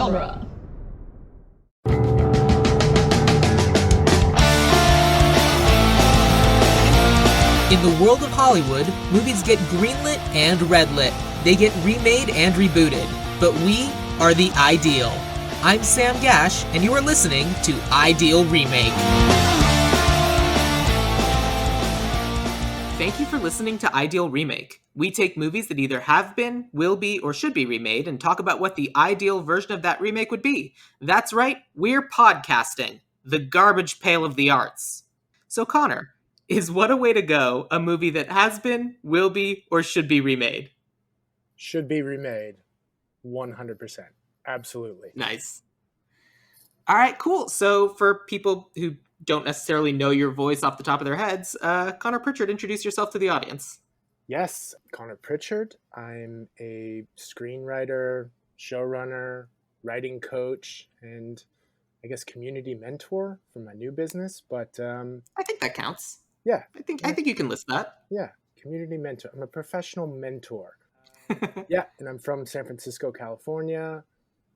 genre. In the world of Hollywood, movies get greenlit and redlit. They get remade and rebooted. But we are the Ideal. I'm Sam Gasch, and you are listening to Ideal Remake. Thank you for listening to Ideal Remake. We take movies that either have been, will be, or should be remade and talk about what the ideal version of that remake would be. That's right, we're podcasting, the garbage pail of the arts. So Connor, is What a Way to Go a movie that has been, will be, or should be remade? Should be remade. 100%. Absolutely. Nice. All right, cool. So for people who don't necessarily know your voice off the top of their heads, Connor Pritchard, introduce yourself to the audience. Yes, Connor Pritchard. I'm a screenwriter, showrunner, writing coach, and I guess community mentor for my new business. But I think that counts. Yeah. I think you can list that. Yeah, community mentor. I'm a professional mentor. Yeah, and I'm from San Francisco, California,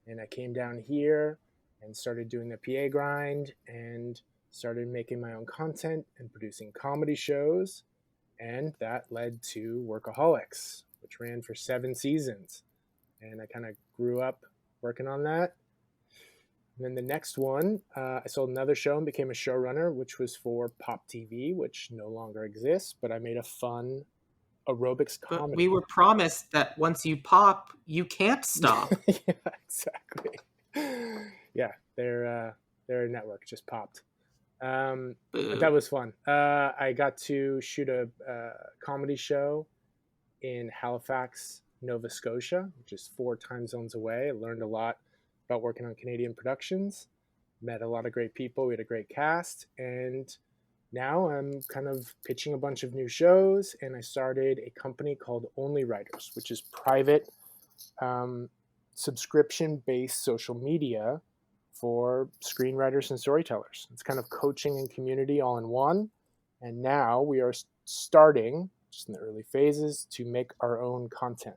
and I came down here and started doing the PA grind and started making my own content and producing comedy shows, and that led to Workaholics, which ran for 7 seasons, and I kind of grew up working on that. And then the next one, I sold another show and became a showrunner, which was for Pop TV, which no longer exists, but I made a fun aerobics comedy. But we were promised that once you pop, you can't stop. Yeah, exactly. Yeah, their network just popped. But that was fun. I got to shoot a comedy show in Halifax, Nova Scotia, which is 4 time zones away. I learned a lot about working on Canadian productions, met a lot of great people. We had a great cast, and now I'm kind of pitching a bunch of new shows, and I started a company called Only Writers, which is private subscription-based social media for screenwriters and storytellers. It's kind of coaching and community all in one. And now we are starting, just in the early phases, to make our own content.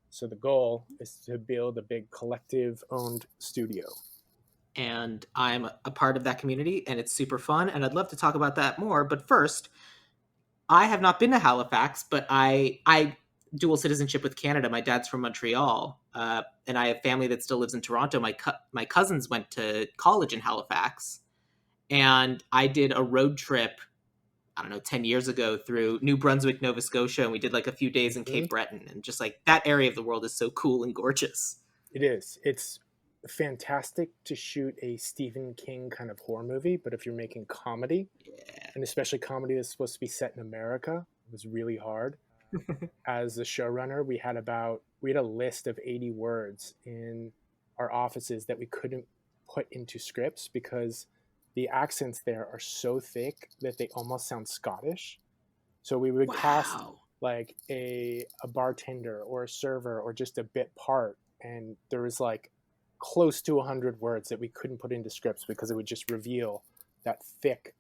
So the goal is to build a big collective-owned studio. And I'm a part of that community, and it's super fun, and I'd love to talk about that more. But first, I have not been to Halifax, but I dual citizenship with Canada. My dad's from Montreal, and I have family that still lives in Toronto. My cousins went to college in Halifax, and I did a road trip, 10 years ago through New Brunswick, Nova Scotia, and we did like a few days in Cape Breton, and just like that area of the world is so cool and gorgeous. It is. It's fantastic to shoot a Stephen King kind of horror movie, but if you're making comedy, and especially comedy that's supposed to be set in America, it was really hard. As a showrunner, we had a list of 80 words in our offices that we couldn't put into scripts because the accents there are so thick that they almost sound Scottish. So we would cast like a bartender or a server or just a bit part, and there was like close to 100 words that we couldn't put into scripts because it would just reveal that thick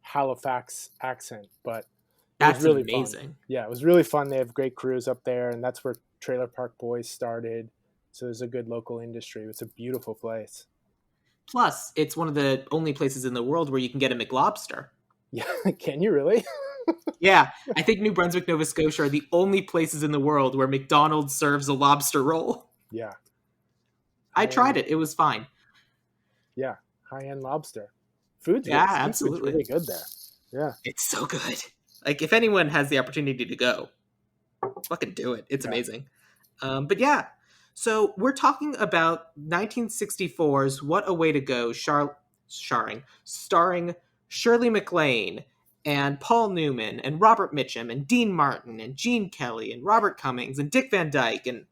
Halifax accent. But that's really amazing. Fun. Yeah, it was really fun. They have great crews up there, and that's where Trailer Park Boys started. So there's a good local industry. It's a beautiful place. Plus, it's one of the only places in the world where you can get a McLobster. Yeah, can you really? Yeah, I think New Brunswick, Nova Scotia are the only places in the world where McDonald's serves a lobster roll. Yeah. I tried it. It was fine. Yeah, high-end lobster. Food's absolutely really good there. Yeah. It's so good. Like, if anyone has the opportunity to go, fucking do it. It's amazing. But yeah, so we're talking about 1964's What a Way to Go, starring Shirley MacLaine and Paul Newman and Robert Mitchum and Dean Martin and Gene Kelly and Robert Cummings and Dick Van Dyke, and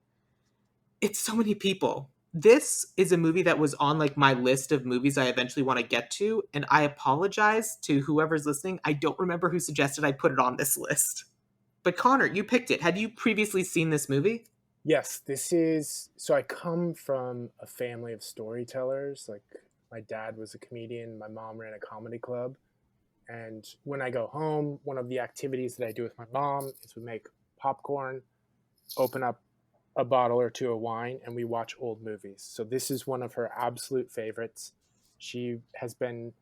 it's so many people. This is a movie that was on like my list of movies I eventually want to get to, and I apologize to whoever's listening. I don't remember who suggested I put it on this list. But Connor, you picked it. Had you previously seen this movie? Yes, so I come from a family of storytellers. Like, my dad was a comedian, my mom ran a comedy club, and when I go home, one of the activities that I do with my mom is we make popcorn, open up a bottle or two of wine and we watch old movies. So this is one of her absolute favorites. She has been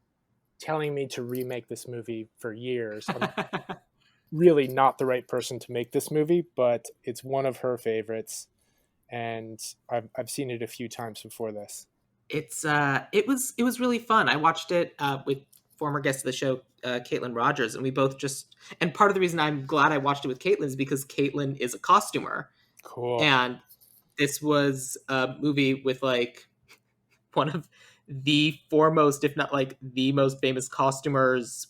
telling me to remake this movie for years. I'm really not the right person to make this movie, but it's one of her favorites, and I've seen it a few times before this. It was really fun. I watched it with former guest of the show, Caitlin Rogers, and we both just, and part of the reason I'm glad I watched it with Caitlin is because Caitlin is a costumer, Cool. and this was a movie with like one of the foremost, if not like the most famous costumers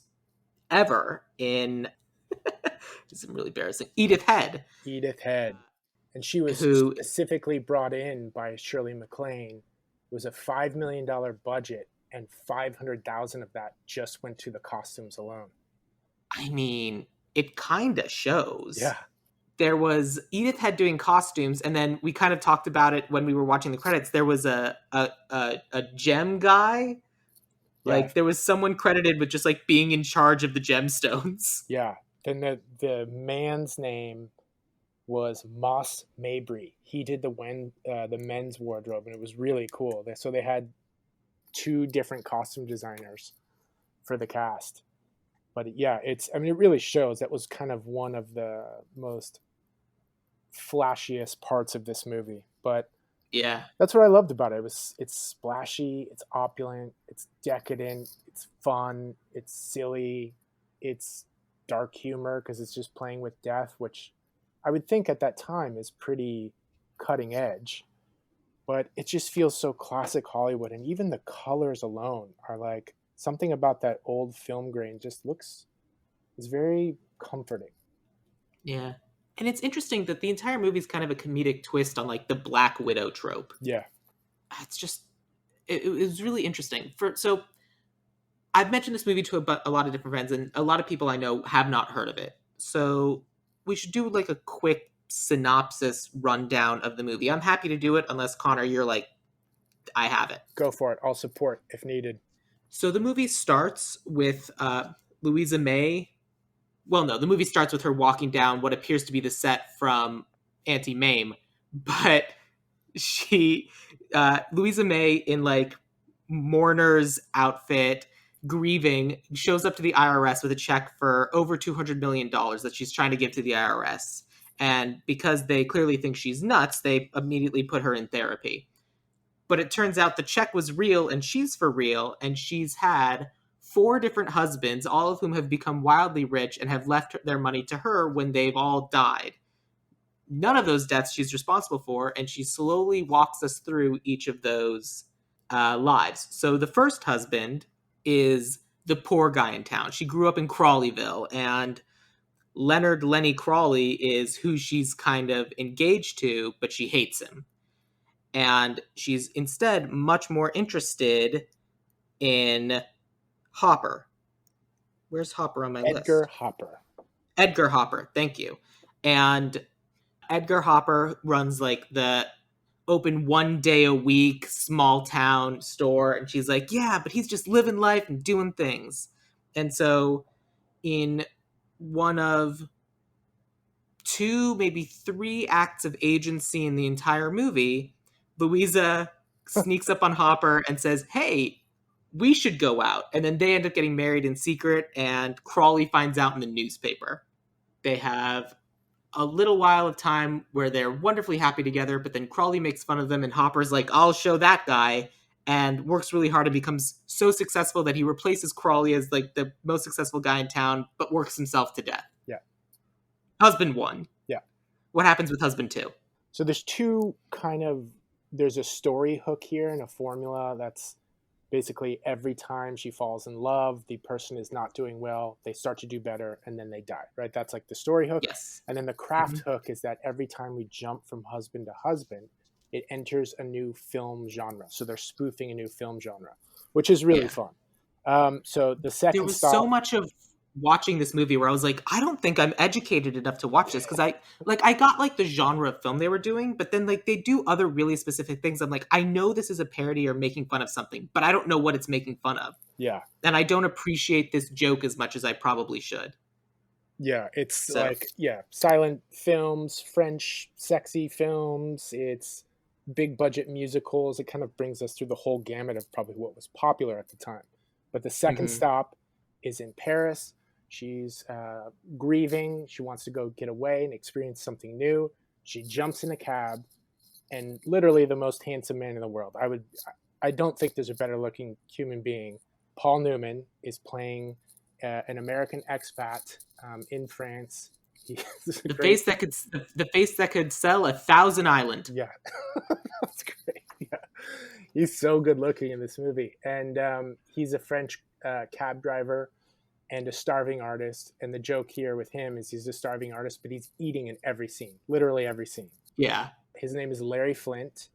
ever in this is really embarrassing. Edith Head, Edith Head. And she was who specifically brought in by Shirley MacLaine. It was a $5 million budget, and 500,000 of that just went to the costumes alone. I mean, it kind of shows. Yeah. There was Edith Head doing costumes, and then we kind of talked about it when we were watching the credits. There was a gem guy. Yeah. Like there was someone credited with just like being in charge of the gemstones. Yeah. Then the man's name was Moss Mabry. He did the men's wardrobe, and it was really cool. So they had two different costume designers for the cast. But yeah, it really shows. That was kind of one of the most flashiest parts of this movie. But Yeah. that's what I loved about it. It's splashy, it's opulent, it's decadent, it's fun, it's silly, it's dark humor because it's just playing with death, which I would think at that time is pretty cutting edge. But it just feels so classic Hollywood, and even the colors alone are like something about that old film grain just is very comforting. Yeah. And it's interesting that the entire movie is kind of a comedic twist on like the Black Widow trope. Yeah. It's just it was really interesting. So I've mentioned this movie to a lot of different friends, and a lot of people I know have not heard of it. So we should do like a quick synopsis rundown of the movie. I'm happy to do it unless Connor, you're like, I have it. Go for it. I'll support if needed. So the movie starts with Louisa May. Well, no, the movie starts with her walking down what appears to be the set from Auntie Mame, but Louisa May in like mourner's outfit, grieving, shows up to the IRS with a check for over $200 million that she's trying to give to the IRS. And because they clearly think she's nuts, they immediately put her in therapy. But it turns out the check was real and she's for real, and she's had 4 different husbands, all of whom have become wildly rich and have left their money to her when they've all died. None of those deaths she's responsible for, and she slowly walks us through each of those lives. So the first husband is the poor guy in town. She grew up in Crawleyville, and Leonard Lenny Crawley is who she's kind of engaged to, but she hates him. And she's instead much more interested in Hopper. Where's Hopper on my list? Edgar Hopper. Edgar Hopper, thank you. And Edgar Hopper runs like the open one day a week small town store, and she's like, yeah, but he's just living life and doing things. And so in one of 2, maybe 3 acts of agency in the entire movie, Louisa sneaks up on Hopper and says, hey, we should go out. And then they end up getting married in secret, and Crawley finds out in the newspaper. They have a little while of time where they're wonderfully happy together, but then Crawley makes fun of them, and Hopper's like, I'll show that guy, and works really hard and becomes so successful that he replaces Crawley as like the most successful guy in town, but works himself to death. Yeah. Husband 1. Yeah. What happens with husband 2? So there's a story hook here and a formula that's basically every time she falls in love, the person is not doing well, they start to do better, and then they die, right? That's like the story hook. Yes. And then the craft hook is that every time we jump from husband to husband, it enters a new film genre. So they're spoofing a new film genre, which is really fun. So the second there was so much of watching this movie where I was like, I don't think I'm educated enough to watch this, because I got like the genre of film they were doing, but then like they do other really specific things. I'm like, I know this is a parody or making fun of something, but I don't know what it's making fun of. Yeah. And I don't appreciate this joke as much as I probably should. Yeah, it's So, like, yeah, silent films, French sexy films, it's big budget musicals. It kind of brings us through the whole gamut of probably what was popular at the time. But the second mhm. stop is in Paris. She's grieving. She wants to go get away and experience something new. She jumps in a cab, and literally the most handsome man in the world. I don't think there's a better looking human being. Paul Newman is playing an American expat in France. He's a The great, face that could the face that could sell 1,000 island. yeah, that's great. Yeah, he's so good looking in this movie, and he's a French cab driver and a starving artist. And the joke here with him is he's a starving artist, but he's eating in every scene, literally every scene. Yeah. His name is Larry Flint,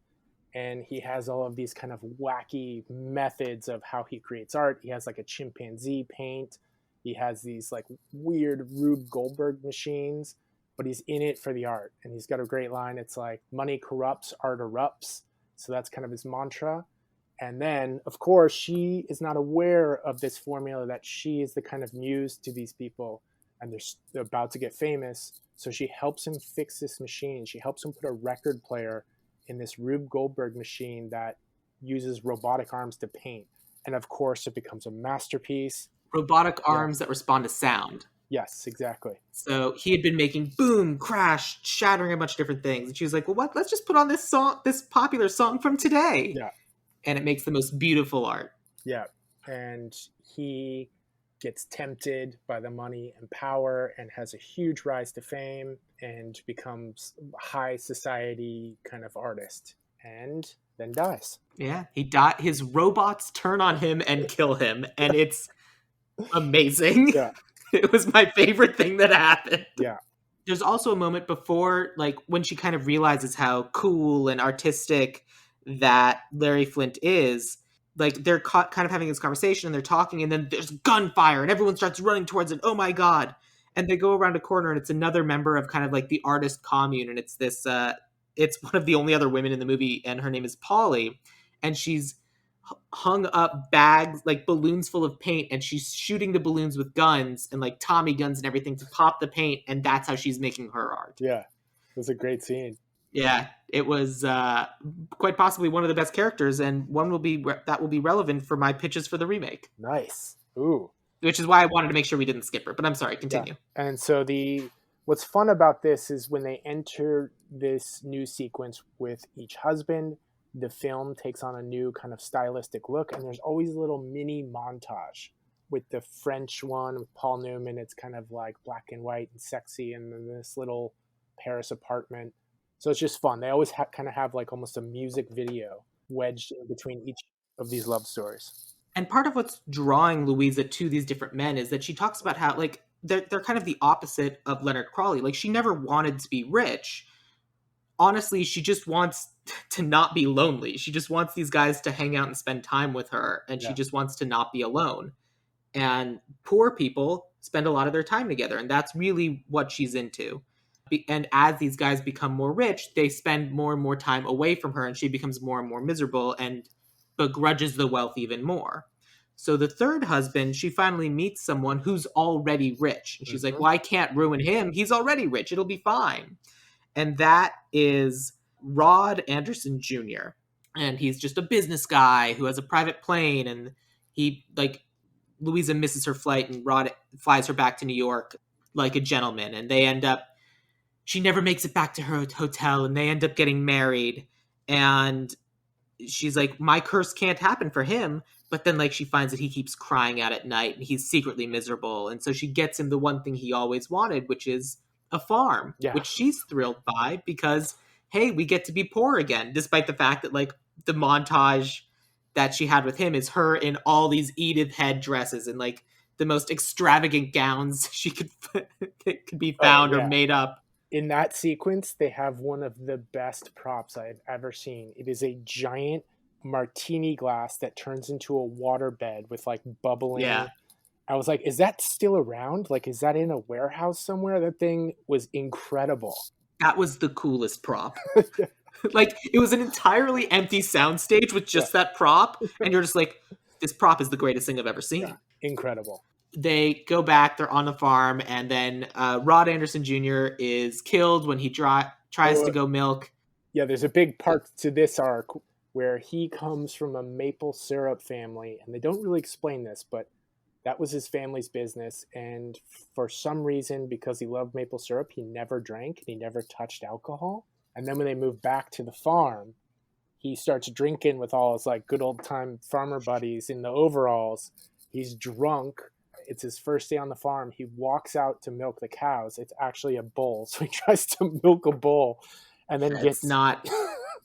and he has all of these kind of wacky methods of how he creates art. He has like a chimpanzee paint. He has these like weird Rube Goldberg machines, but he's in it for the art. And he's got a great line. It's like, money corrupts, art erupts. So that's kind of his mantra. And then, of course, she is not aware of this formula that she is the kind of muse to these people, and they're about to get famous. So she helps him fix this machine. She helps him put a record player in this Rube Goldberg machine that uses robotic arms to paint. And of course, it becomes a masterpiece. Robotic Yeah. arms that respond to sound. Yes, exactly. So he had been making boom, crash, shattering a bunch of different things. And she was like, well, what? Let's just put on this song, this popular song from today. Yeah. And it makes the most beautiful art. Yeah. And he gets tempted by the money and power and has a huge rise to fame and becomes a high society kind of artist and then dies. Yeah. He died. His robots turn on him and kill him. And it's amazing. Yeah. It was my favorite thing that happened. Yeah. There's also a moment before, like, when she kind of realizes how cool and artistic that Larry Flint is. Like, they're kind of having this conversation and they're talking, and then there's gunfire and everyone starts running towards it. Oh my God. And they go around a corner and it's another member of kind of like the artist commune. And it's this, it's one of the only other women in the movie, and her name is Polly. And she's hung up bags, like balloons full of paint, and she's shooting the balloons with guns and like Tommy guns and everything to pop the paint. And that's how she's making her art. Yeah. It was a great scene. Yeah, it was quite possibly one of the best characters, and one that will be relevant for my pitches for the remake. Nice. Ooh. Which is why I wanted to make sure we didn't skip her. But I'm sorry, continue. Yeah. And so what's fun about this is when they enter this new sequence with each husband, the film takes on a new kind of stylistic look, and there's always a little mini montage. With the French one with Paul Newman, it's kind of like black and white and sexy, and then this little Paris apartment. So it's just fun. They always kind of have like almost a music video wedged in between each of these love stories. And part of what's drawing Louisa to these different men is that she talks about how, like, they're kind of the opposite of Leonard Crawley. Like, she never wanted to be rich. Honestly, she just wants to not be lonely. She just wants these guys to hang out and spend time with her, and she just wants to not be alone. And poor people spend a lot of their time together, and that's really what she's into. And as these guys become more rich, they spend more and more time away from her, and she becomes more and more miserable and begrudges the wealth even more. So the third husband, she finally meets someone who's already rich. And she's like, well, I can't ruin him. He's already rich. It'll be fine. And that is Rod Anderson Jr. And he's just a business guy who has a private plane. And Louisa misses her flight, and Rod flies her back to New York like a gentleman. And she never makes it back to her hotel, and they end up getting married. And she's like, my curse can't happen for him. But then, like, she finds that he keeps crying out at night, and he's secretly miserable. And so she gets him the one thing he always wanted, which is a farm, which she's thrilled by because, hey, we get to be poor again, despite the fact that, like, the montage that she had with him is her in all these Edith head dresses and, like, the most extravagant gowns she could be found or made up. In that sequence, they have one of the best props I've ever seen. It is a giant martini glass that turns into a water bed with like bubbling. Yeah. I was like, is that still around? Like, is that in a warehouse somewhere? That thing was incredible. That was the coolest prop. Like, it was an entirely empty soundstage with just that prop. And you're just like, this prop is the greatest thing I've ever seen. Yeah. Incredible. they go back, they're on the farm, and then Rod Anderson Jr. is killed when he tries to Oh, go milk. yeah, there's a big part to this arc where he comes from a maple syrup family, and they don't really explain this, but that was his family's business. And for some reason, because he loved maple syrup, he never drank and he never touched alcohol. And then when they moved back to the farm, he starts drinking with all his like good old time farmer buddies in the overalls. He's drunk. It's his first day on the farm. He walks out to milk the cows. It's actually a bull, so he tries to milk a bull, and then It's not.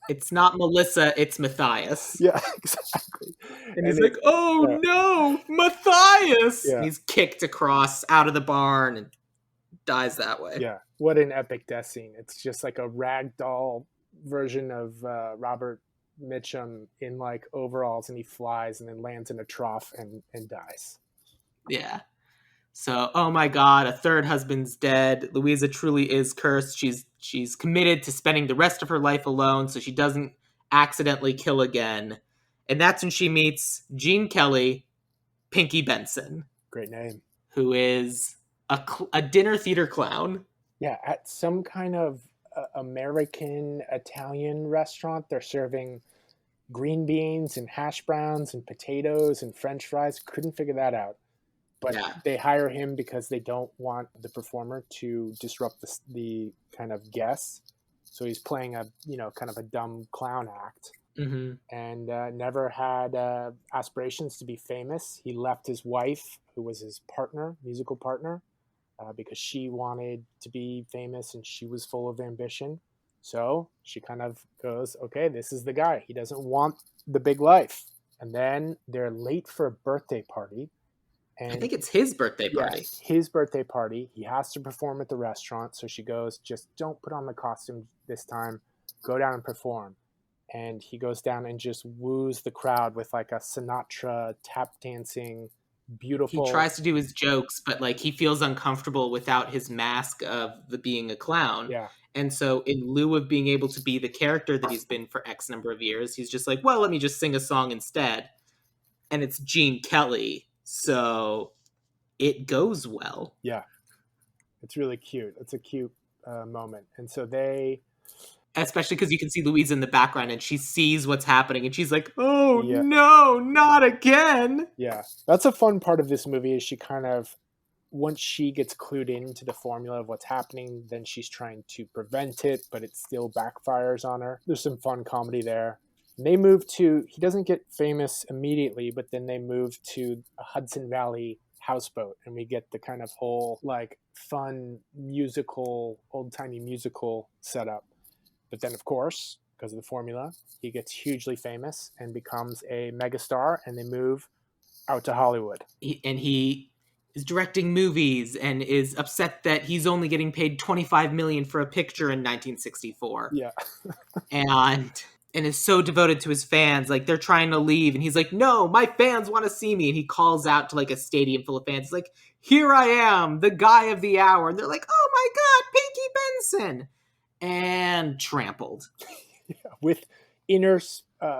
It's not Melissa. It's Matthias. Yeah, exactly. And he's like, "Oh no, Matthias!" Yeah. And he's kicked across out of the barn and dies that way. Yeah, what an epic death scene! It's just like a ragdoll version of Robert Mitchum in like overalls, and he flies and then lands in a trough and dies. Yeah. So, oh my God, a third husband's dead. Louisa truly is cursed. She's committed to spending the rest of her life alone, so she doesn't accidentally kill again. And that's when she meets Gene Kelly, Pinky Benson. Great name. Who is a dinner theater clown. Yeah, at some kind of American Italian restaurant, they're serving green beans and hash browns and potatoes and French fries. Couldn't figure that out. But they hire him because they don't want the performer to disrupt the kind of guests. So he's playing a kind of a dumb clown act, and never had aspirations to be famous. He left his wife, who was his partner, musical partner, because she wanted to be famous and she was full of ambition. So she kind of goes, okay, this is the guy. He doesn't want the big life. And then they're late for a birthday party. And I think it's his birthday party. Yeah, his birthday party. He has to perform at the restaurant. So she goes, just don't put on the costume this time. Go down and perform. And he goes down and just woos the crowd with like a Sinatra tap dancing, beautiful. He tries to do his jokes, but like he feels uncomfortable without his mask of the being a clown. Yeah. And so in lieu of being able to be the character that he's been for X number of years, he's just like, well, let me just sing a song instead. And it's Gene Kelly. So it goes well. Yeah. It's really cute. It's a cute moment. And so they... Especially because you can see Louise in the background and she sees what's happening and she's like, oh, no, not again. Yeah. That's a fun part of this movie is she kind of, once she gets clued into the formula of what's happening, then she's trying to prevent it, but it still backfires on her. There's some fun comedy there. And they move to, he doesn't get famous immediately, but then they move to a Hudson Valley houseboat and we get the kind of whole like fun musical, old-timey musical setup. But then, of course, because of the formula, he gets hugely famous and becomes a megastar, and they move out to Hollywood. He is directing movies and is upset that he's only getting paid $25 million for a picture in 1964. Yeah. and is so devoted to his fans. Like, they're trying to leave, and he's like, no, my fans want to see me. And he calls out to, like, a stadium full of fans. He's like, here I am, the guy of the hour. And they're like, oh, my God, Pinky Benson. And trampled. Yeah, with inner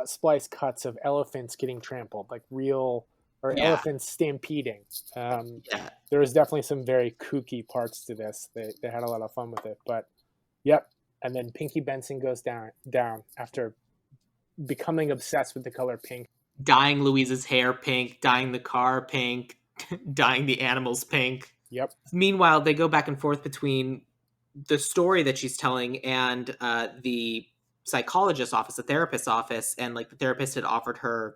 splice cuts of elephants getting trampled, like real, or elephants stampeding. There was definitely some very kooky parts to this. They had a lot of fun with it, but yep. And then Pinky Benson goes down after becoming obsessed with the color pink. Dyeing Louise's hair pink, dyeing the car pink, dyeing the animals pink. Yep. Meanwhile, they go back and forth between the story that she's telling and the psychologist's office, the therapist's office, and like the therapist had offered her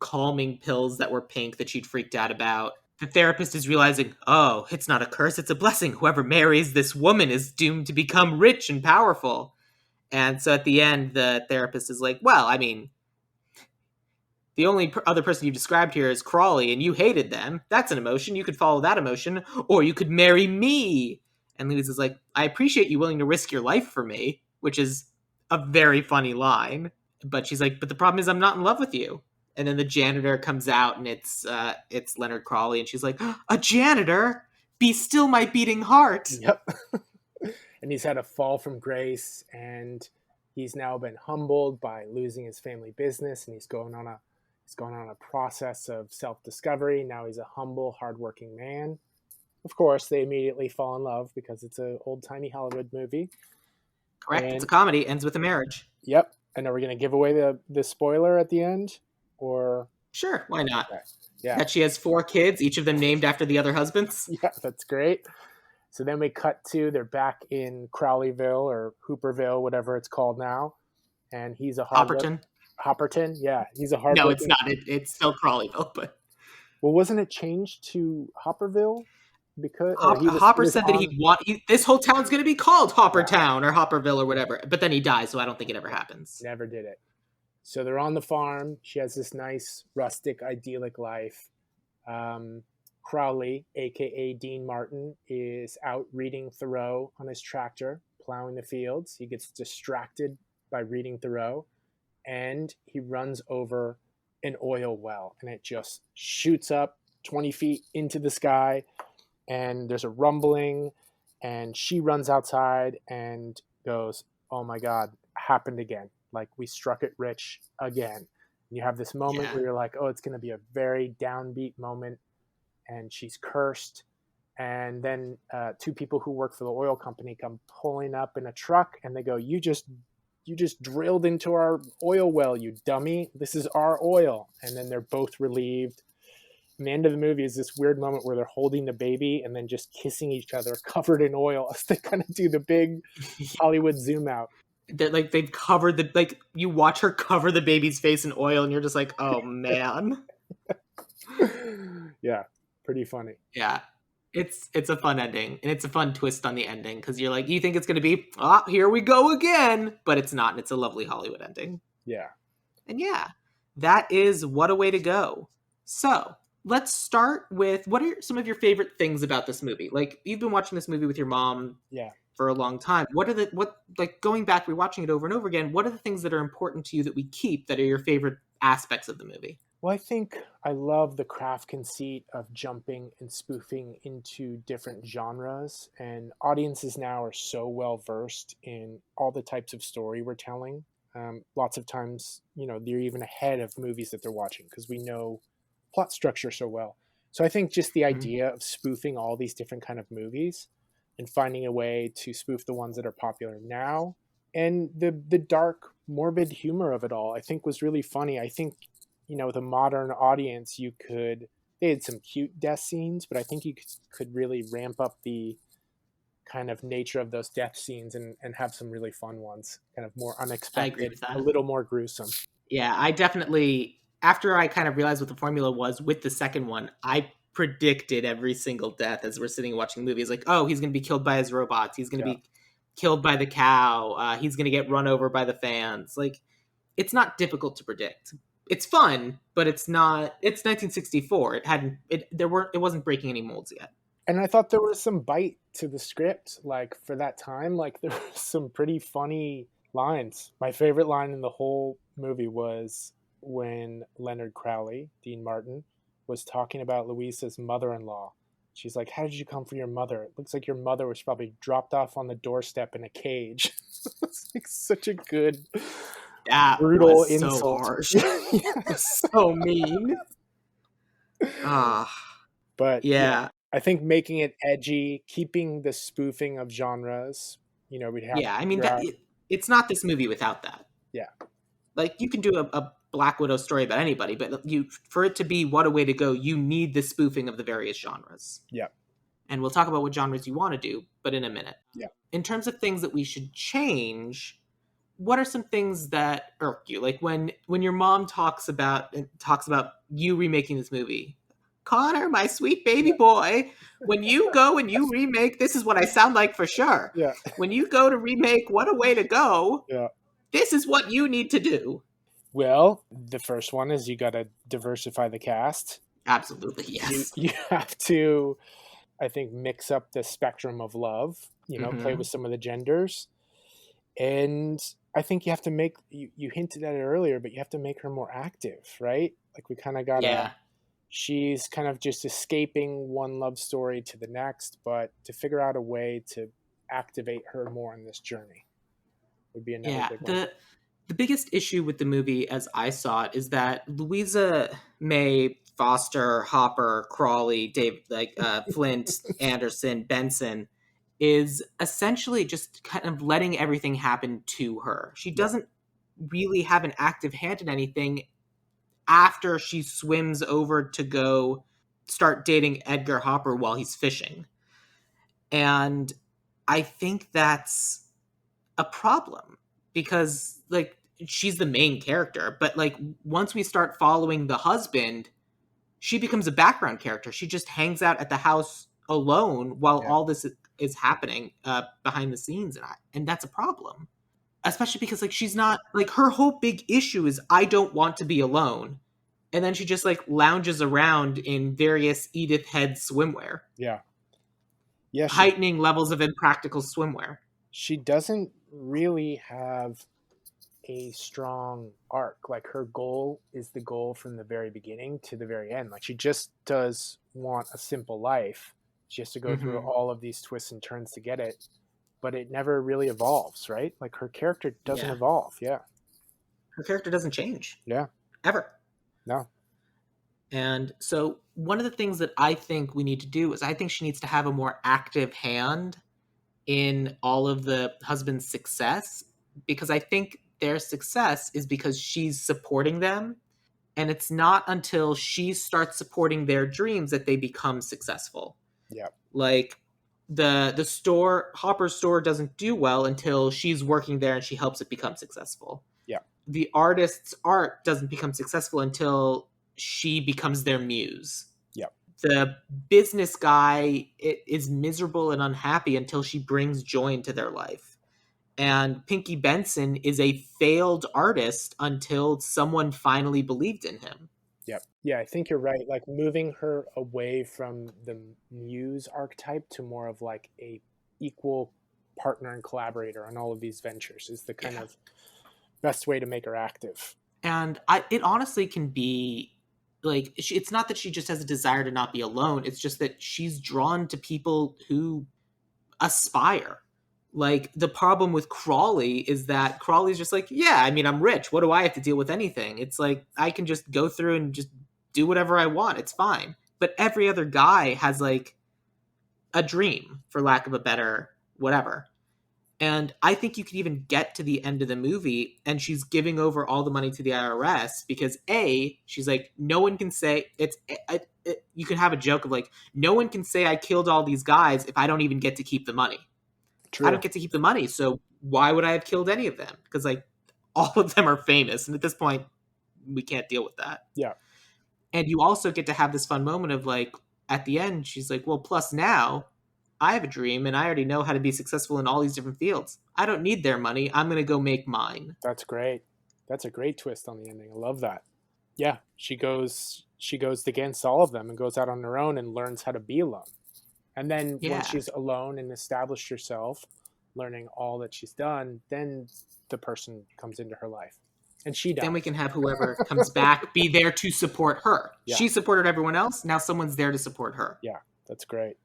calming pills that were pink that she'd freaked out about. The therapist is realizing, oh, it's not a curse, it's a blessing. Whoever marries this woman is doomed to become rich and powerful. And so at the end, the therapist is like, well, I mean, the only other person you described here is Crawley, and you hated them. That's an emotion. You could follow that emotion, or you could marry me. And Louise is like, I appreciate you willing to risk your life for me, which is a very funny line. But she's like, but the problem is I'm not in love with you. And then the janitor comes out and it's Leonard Crawley. And she's like, a janitor? Be still my beating heart. Yep. And he's had a fall from grace and he's now been humbled by losing his family business. And he's going on a He's gone on a process of self-discovery. Now he's a humble, hardworking man. Of course, they immediately fall in love because it's an old-timey Hollywood movie. Correct. It's a And comedy. Ends with a marriage. yep. And are we going to give away the spoiler at the end? Or Sure, why not? okay. Yeah. That she has 4 kids, each of them named after the other husbands. Yeah, that's great. So then we cut to they're back in Crowleyville or Hooperville, whatever it's called now. And he's a Hopperton. Hopperton, yeah. He's a No, it's hardworking. not. It's still Crawleyville, but Well, wasn't it changed to Hopperville? Because or he Hopper was said that on this whole town's going to be called yeah, Hoppertown or Hopperville or whatever. But then he dies, so I don't think it ever happens. never did it. So they're on the farm. She has this nice, rustic, idyllic life. Crowley, aka Dean Martin, is out reading Thoreau on his tractor, plowing the fields. He gets distracted by reading Thoreau, and he runs over an oil well, and it just shoots up 20 feet into the sky, and there's a rumbling, and she runs outside and goes, "Oh my God, happened again. Like we struck it rich again." And you have this moment Yeah. where you're like, oh, it's going to be a very downbeat moment, and she's cursed. And then 2 people who work for the oil company come pulling up in a truck, and they go, you just drilled into our oil well, you dummy. This is our oil. And then they're both relieved. And the end of the movie is this weird moment where they're holding the baby and then just kissing each other covered in oil as they kind of do the big Hollywood zoom out. That like they've covered the like you watch her cover the baby's face in oil, and you're just like, oh man. Yeah, pretty funny. Yeah. It's a fun ending, and it's a fun twist on the ending because you're like, you think it's going to be, here we go again, but it's not. And it's a lovely Hollywood ending. Yeah. And yeah, that is What a Way to Go. So let's start with what are some of your favorite things about this movie? Like, you've been watching this movie with your mom for a long time. Going back, rewatching it over and over again, what are the things that are important to you that we keep that are your favorite aspects of the movie? Well, I think I love the craft conceit of jumping and spoofing into different genres, and audiences now are so well versed in all the types of story we're telling. Lots of times, they're even ahead of movies that they're watching because we know plot structure so well. So I think just the idea of spoofing all these different kind of movies and finding a way to spoof the ones that are popular now, and the dark, morbid humor of it all, I think was really funny. I think with a modern audience, they had some cute death scenes, but I think you could really ramp up the kind of nature of those death scenes and have some really fun ones, kind of more unexpected, I agree with that. A little more gruesome. Yeah, I definitely, after I kind of realized what the formula was with the second one, I predicted every single death as we're sitting watching movies. Like, oh, he's going to be killed by his robots. He's going to be killed by the cow. He's going to get run over by the fans. Like, it's not difficult to predict. It's fun, but it's not. It's 1964. It wasn't breaking any molds yet. And I thought there was some bite to the script, like for that time. Like there were some pretty funny lines. My favorite line in the whole movie was when Leonard Crowley, Dean Martin, was talking about Louisa's mother-in-law. She's like, "How did you come for your mother? It looks like your mother was probably dropped off on the doorstep in a cage." It's like such a good. That brutal was insult. So harsh. So mean. But yeah, I think making it edgy, keeping the spoofing of genres, we'd have. Yeah, I mean, it's not this movie without that. Yeah. Like, you can do a Black Widow story about anybody, but for it to be What a Way to Go, you need the spoofing of the various genres. Yeah. And we'll talk about what genres you want to do, but in a minute. Yeah. In terms of things that we should change, what are some things that irk you? Like when your mom talks about you remaking this movie. Connor, my sweet baby boy, when you go and you remake, this is what I sound like for sure. Yeah. When you go to remake What a Way to Go, this is what you need to do. Well, the first one is you got to diversify the cast. Absolutely, yes. You have to, I think, mix up the spectrum of love, play with some of the genders. And I think you have to make, you hinted at it earlier, but you have to make her more active, right? Like we kind of got she's kind of just escaping one love story to the next, but to figure out a way to activate her more on this journey would be another big one. The biggest issue with the movie, as I saw it, is that Louisa May, Foster, Hopper, Crawley, Dave, Flint, Anderson, Benson, is essentially just kind of letting everything happen to her. She Yeah. doesn't really have an active hand in anything after she swims over to go start dating Edgar Hopper while he's fishing. And I think that's a problem because like she's the main character, but like once we start following the husband, she becomes a background character. She just hangs out at the house alone while Yeah. all this is happening behind the scenes, and that's a problem. Especially because like she's not like her whole big issue is I don't want to be alone, and then she just like lounges around in various Edith Head swimwear, Yeah. Yeah. heightening levels of impractical swimwear. She doesn't really have a strong arc. Like her goal is the goal from the very beginning to the very end. Like she just does want a simple life. She has to go through Mm-hmm. all of these twists and turns to get it, but it never really evolves, right? Like her character doesn't Yeah, evolve. Yeah. her character doesn't change Yeah. ever. No. And so one of the things that I think we need to do is I think she needs to have a more active hand in all of the husband's success, because I think their success is because she's supporting them, and it's not until she starts supporting their dreams that they become successful. Yeah. Like the store, Hopper's store, doesn't do well until she's working there and she helps it become successful. Yeah. The artist's art doesn't become successful until she becomes their muse. Yeah. The business guy is miserable and unhappy until she brings joy into their life. And Pinky Benson is a failed artist until someone finally believed in him. Yep. Yeah, I think you're right. Like moving her away from the muse archetype to more of like a equal partner and collaborator on all of these ventures is the kind of best way to make her active. And it honestly can be like it's not that she just has a desire to not be alone. It's just that she's drawn to people who aspire. Like the problem with Crawley is that Crawley's just like, yeah, I mean, I'm rich. What do I have to deal with anything? It's like I can just go through and just do whatever I want. It's fine. But every other guy has like a dream, for lack of a better whatever. And I think you could even get to the end of the movie and she's giving over all the money to the IRS because she's like, no one can say you can have a joke of like, no one can say I killed all these guys if I don't even get to keep the money. True. I don't get to keep the money. So why would I have killed any of them? Because like all of them are famous. And at this point, we can't deal with that. Yeah. And you also get to have this fun moment of like, at the end, she's like, well, plus now I have a dream and I already know how to be successful in all these different fields. I don't need their money. I'm going to go make mine. That's great. That's a great twist on the ending. I love that. Yeah. She goes against all of them and goes out on her own and learns how to be alone. And then once she's alone and established herself, learning all that she's done, then the person comes into her life. And she dies. Then we can have whoever comes back be there to support her. Yeah. She supported everyone else. Now someone's there to support her. Yeah, that's great.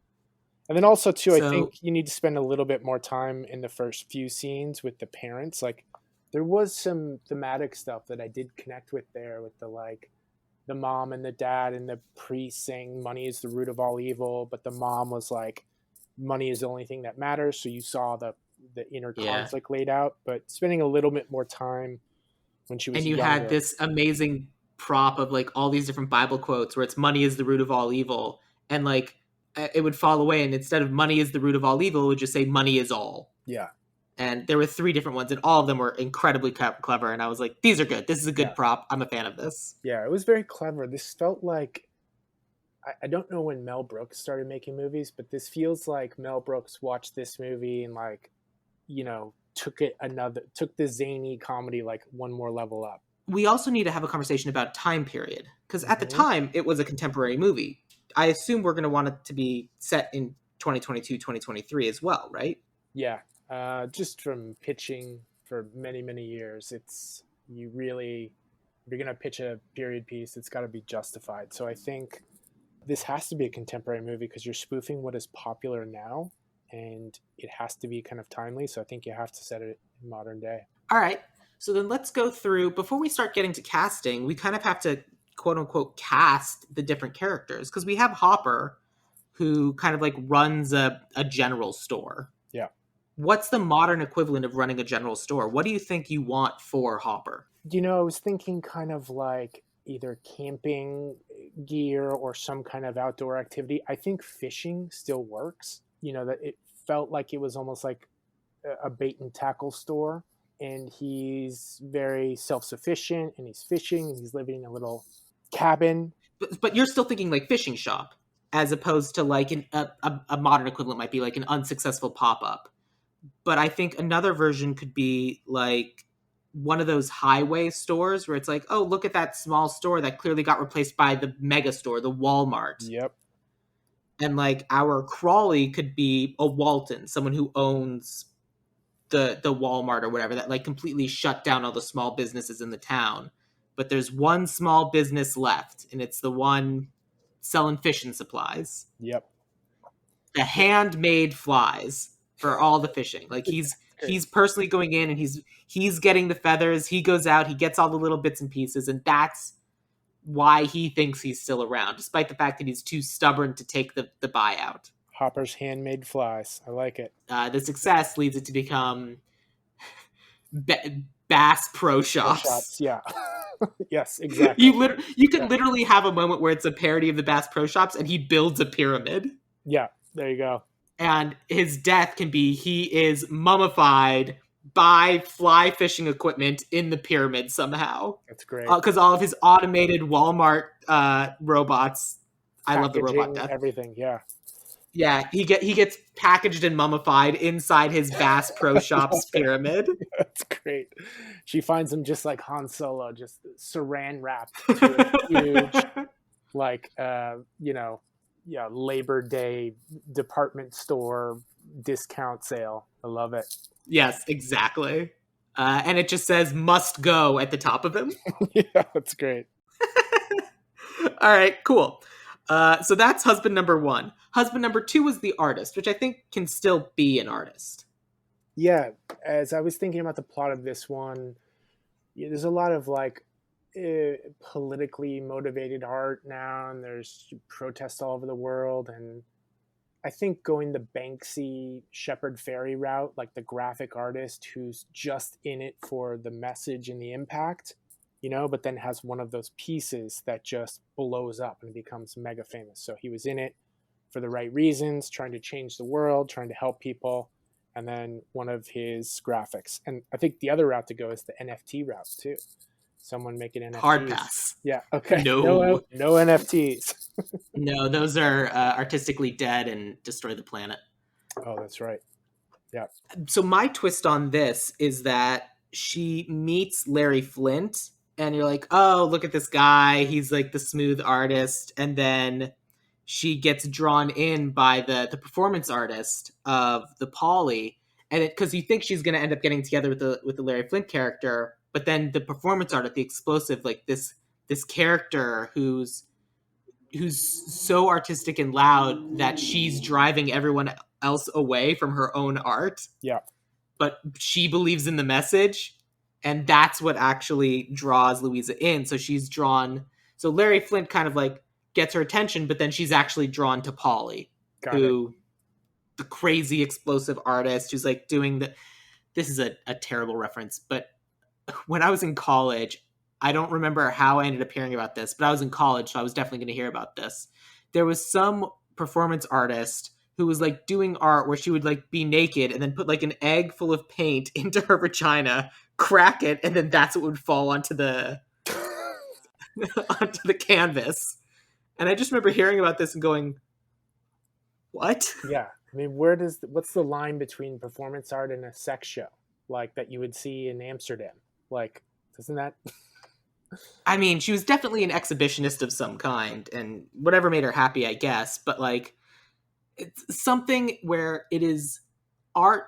And then also, too, I think you need to spend a little bit more time in the first few scenes with the parents. Like, there was some thematic stuff that I did connect with there with the mom and the dad and the priest saying money is the root of all evil, but the mom was like, money is the only thing that matters. So you saw the inner conflict laid out, but spending a little bit more time when she was younger. Had this amazing prop of like all these different Bible quotes where it's money is the root of all evil. And like, it would fall away, and instead of money is the root of all evil, it would just say money is all. Yeah. And there were 3 different ones, and all of them were incredibly clever. And I was like, these are good. This is a good prop. I'm a fan of this. Yeah, it was very clever. This felt like, I don't know when Mel Brooks started making movies, but this feels like Mel Brooks watched this movie and like, you know, took the zany comedy like one more level up. We also need to have a conversation about time period, because at the time it was a contemporary movie. I assume we're going to want it to be set in 2022, 2023 as well, right? Yeah. Just from pitching for many, many years, if you're going to pitch a period piece, it's got to be justified. So I think this has to be a contemporary movie because you're spoofing what is popular now, and it has to be kind of timely. So I think you have to set it in modern day. All right. So then let's go through, before we start getting to casting, we kind of have to quote unquote cast the different characters. Because we have Hopper, who kind of like runs a general store. Yeah. What's the modern equivalent of running a general store? What do you think you want for Hopper? I was thinking kind of like either camping gear or some kind of outdoor activity. I think fishing still works. That it felt like it was almost like a bait and tackle store. And he's very self sufficient and he's fishing and he's living in a little cabin. But you're still thinking like fishing shop, as opposed to like a modern equivalent might be like an unsuccessful pop up. But I think another version could be like one of those highway stores where it's like, oh, look at that small store that clearly got replaced by the mega store, the Walmart. Yep. And like our Crawley could be a Walton, someone who owns the Walmart or whatever, that like completely shut down all the small businesses in the town. But there's one small business left, and it's the one selling fishing supplies. Yep. The handmade flies for all the fishing. Like he's personally going in and he's getting the feathers. He goes out, he gets all the little bits and pieces, and that's why he thinks he's still around, despite the fact that he's too stubborn to take the buyout. Hopper's handmade flies. I like it. The success leads it to become Bass Pro Shops. Yeah. Yes, exactly. You can literally have a moment where it's a parody of the Bass Pro Shops, and he builds a pyramid. Yeah, there you go. And his death can be he is mummified by fly fishing equipment in the pyramid somehow. That's great. Because all of his automated Walmart robots, I love the robot death. Everything, yeah. Yeah, he gets packaged and mummified inside his Bass Pro Shops pyramid. That's great. She finds him just like Han Solo, just saran wrapped to a huge, like, Labor Day department store discount sale. I love it. Yes, exactly. And it just says "must go" at the top of him. Yeah, that's great. All right, cool. So that's husband number one. Husband number two was the artist, which I think can still be an artist. Yeah, as I was thinking about the plot of this one, there's a lot of like politically motivated art now, and there's protests all over the world. And I think going the Banksy Shepard Fairey route, like the graphic artist who's just in it for the message and the impact, but then has one of those pieces that just blows up and becomes mega famous. So he was in it for the right reasons, trying to change the world, trying to help people, and then one of his graphics. And I think the other route to go is the NFT route too. Someone making NFTs. Hard pass. Yeah. Okay. No NFTs. No, those are artistically dead and destroy the planet. Oh, that's right. Yeah. So my twist on this is that she meets Larry Flint, and you're like, oh, look at this guy. He's like the smooth artist. And then she gets drawn in by the performance artist of the Polly. And because you think she's going to end up getting together with the Larry Flint character. But then the performance art, the explosive, like this character who's so artistic and loud that she's driving everyone else away from her own art. Yeah. But she believes in the message, and that's what actually draws Louisa in. So she's drawn. So Larry Flint kind of like gets her attention, but then she's actually drawn to Polly, the crazy explosive artist who's like doing this is a terrible reference, but when I was in college, I don't remember how I ended up hearing about this, but I was in college, so I was definitely going to hear about this. There was some performance artist who was like doing art where she would like be naked and then put like an egg full of paint into her vagina, crack it, and then that's what would fall onto the onto the canvas. And I just remember hearing about this and going, what? Yeah. I mean, what's the line between performance art and a sex show? Like that you would see in Amsterdam? Like, doesn't that... I mean, she was definitely an exhibitionist of some kind, and whatever made her happy, I guess. But like, it's something where it is art.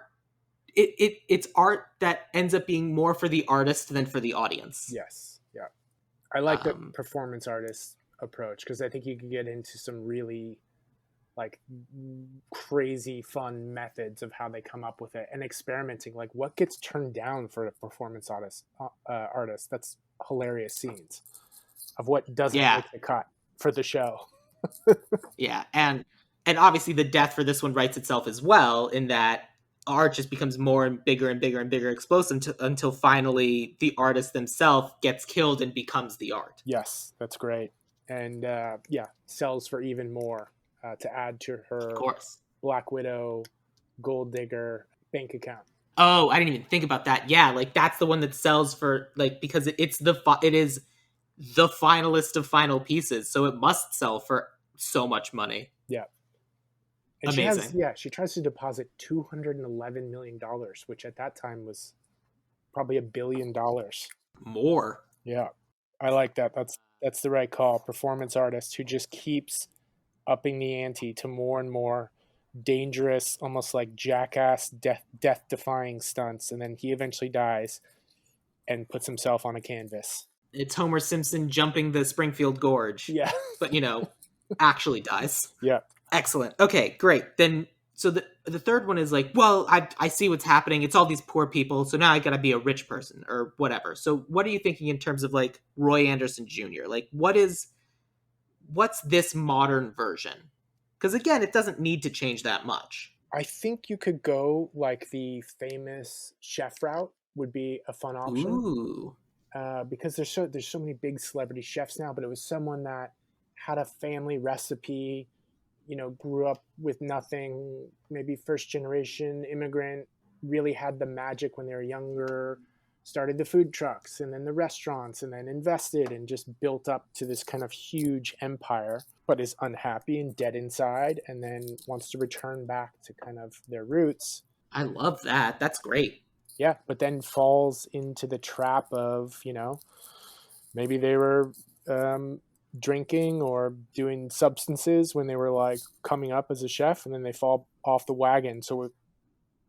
It's art that ends up being more for the artist than for the audience. Yes, yeah. I like the performance artist approach because I think you can get into some really like crazy fun methods of how they come up with it and experimenting. Like what gets turned down for a performance artist. That's hilarious scenes of what doesn't Yeah. make the cut for the show. Yeah. And obviously the death for this one writes itself as well, in that art just becomes more and bigger and bigger and bigger explosive until finally the artist themselves gets killed and becomes the art. Yes, that's great. And yeah, sells for even more to add to her Of course. Black Widow, Gold Digger bank account. Oh, I didn't even think about that. Yeah, like that's the one that sells for, like, because it is the finalist of final pieces, so it must sell for so much money. Yeah. And Amazing. she tries to deposit $211 million, which at that time was probably $1 billion. More. Yeah. I like that. That's the right call. Performance artist who just keeps upping the ante to more and more dangerous, almost like jackass, death defying stunts, and then he eventually dies and puts himself on a canvas. It's Homer Simpson jumping the Springfield Gorge. Yeah. But, actually dies. Yeah. Excellent. Okay, great. Then, so the third one is like, well, I see what's happening. It's all these poor people, so now I gotta be a rich person or whatever. So what are you thinking in terms of like Roy Anderson Jr.? Like, what's this modern version? Because again, it doesn't need to change that much. I think you could go like the famous chef route would be a fun option. Ooh. Because there's so many big celebrity chefs now, but it was someone that had a family recipe, grew up with nothing, maybe first generation immigrant, really had the magic when they were younger, started the food trucks and then the restaurants and then invested and just built up to this kind of huge empire, but is unhappy and dead inside and then wants to return back to kind of their roots. I love that. That's great. Yeah, but then falls into the trap of, maybe they were drinking or doing substances when they were like coming up as a chef, and then they fall off the wagon. So it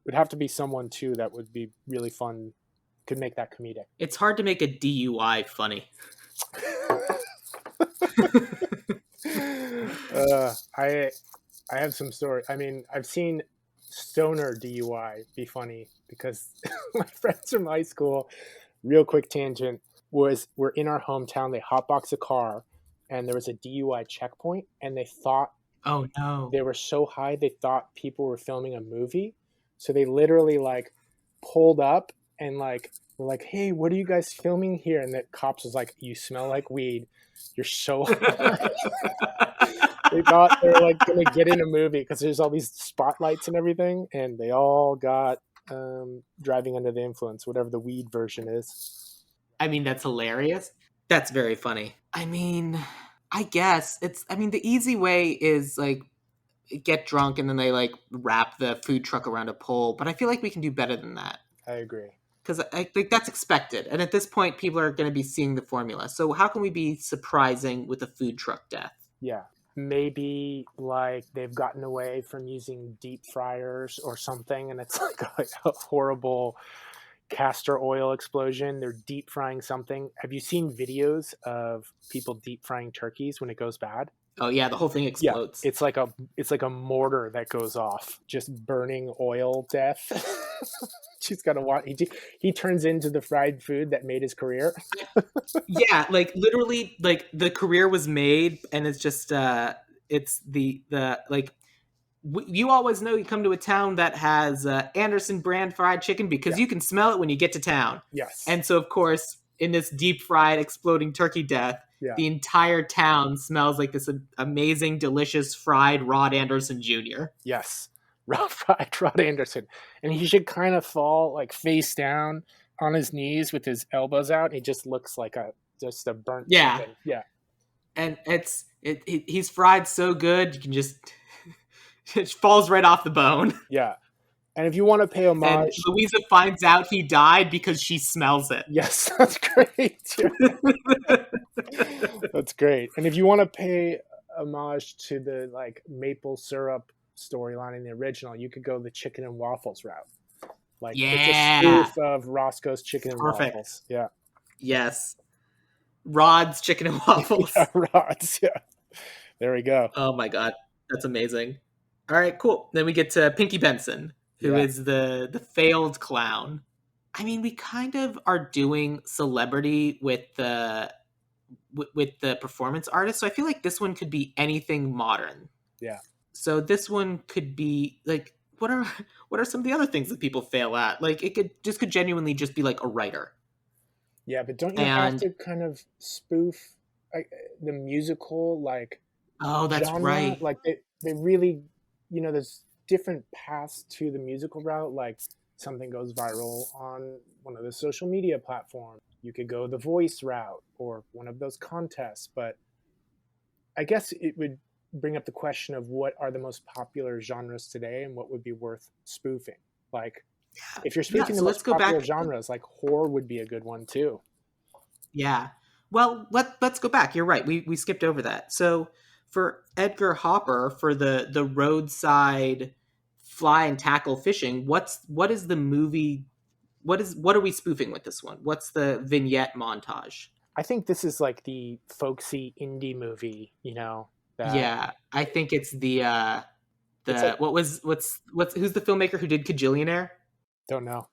would have to be someone too that would be really fun, could make that comedic. It's hard to make a DUI funny. I have some story. I mean, I've seen stoner DUI be funny because my friends from high school, real quick tangent, were in our hometown. They hotboxed a car and there was a DUI checkpoint and they thought, oh no, they were so high they thought people were filming a movie. So they literally like pulled up and like were like, hey, what are you guys filming here? And the cops was like, you smell like weed. You're so high. They thought they were like gonna get in a movie because there's all these spotlights and everything, and they all got driving under the influence, whatever the weed version is. I mean, that's hilarious. That's very funny. I mean, I guess the easy way is like get drunk and then they like wrap the food truck around a pole. But I feel like we can do better than that. I agree. Because I think that's expected. And at this point, people are going to be seeing the formula. So how can we be surprising with a food truck death? Yeah. Maybe like they've gotten away from using deep fryers or something, and it's like a horrible castor oil explosion. They're deep frying something. Have you seen videos of people deep frying turkeys when it goes bad? Oh yeah, the whole thing explodes. Yeah, it's like a mortar that goes off, just burning oil death. She's got to watch. He turns into the fried food that made his career. Yeah, like literally, like the career was made, and it's just it's the like. You always know you come to a town that has Anderson brand fried chicken because you can smell it when you get to town. Yes. And so, of course, in this deep fried exploding turkey death, the entire town smells like this amazing, delicious fried Rod Anderson Jr. Yes. Fried Rod Anderson. And he should kind of fall like face down on his knees with his elbows out. He just looks like just a burnt chicken. Yeah. And he's fried so good, you can just... It falls right off the bone. Yeah. And if you want to pay homage... And Louisa finds out he died because she smells it. Yes, that's great. That's great. And if you want to pay homage to the like maple syrup storyline in the original, you could go the chicken and waffles route. Like it's a spoof of Roscoe's Chicken and Waffles. Yeah. Yes. Rod's Chicken and Waffles. Yeah, Rod's, yeah. There we go. Oh my God. That's amazing. All right, cool. Then we get to Pinky Benson, who Yeah, is the failed clown. I mean, we kind of are doing celebrity with the performance artist, so I feel like this one could be anything modern. yeah, So this one could be like, what are some of the other things that people fail at? Like it could genuinely just be like a writer. yeah. But don't you have And to kind of spoof like the musical like oh, that's genre? right. Like they really, there's different paths to the musical route. Like something goes viral on one of the social media platforms. You could go the voice route or one of those contests. But I guess it would bring up the question of what are the most popular genres today and what would be worth spoofing. Like if you're Yeah, spoofing the so let's most go popular back. genres, like horror would be a good one too. Yeah. Well, let's go back. You're right. We skipped over that. So for Edgar Hopper for the roadside fly and tackle fishing, what is the movie what are we spoofing with this one? What's the vignette montage? I think this is like the folksy indie movie, that Yeah, I think it's it's like, the what's who's the filmmaker who did Kajillionaire? don't know,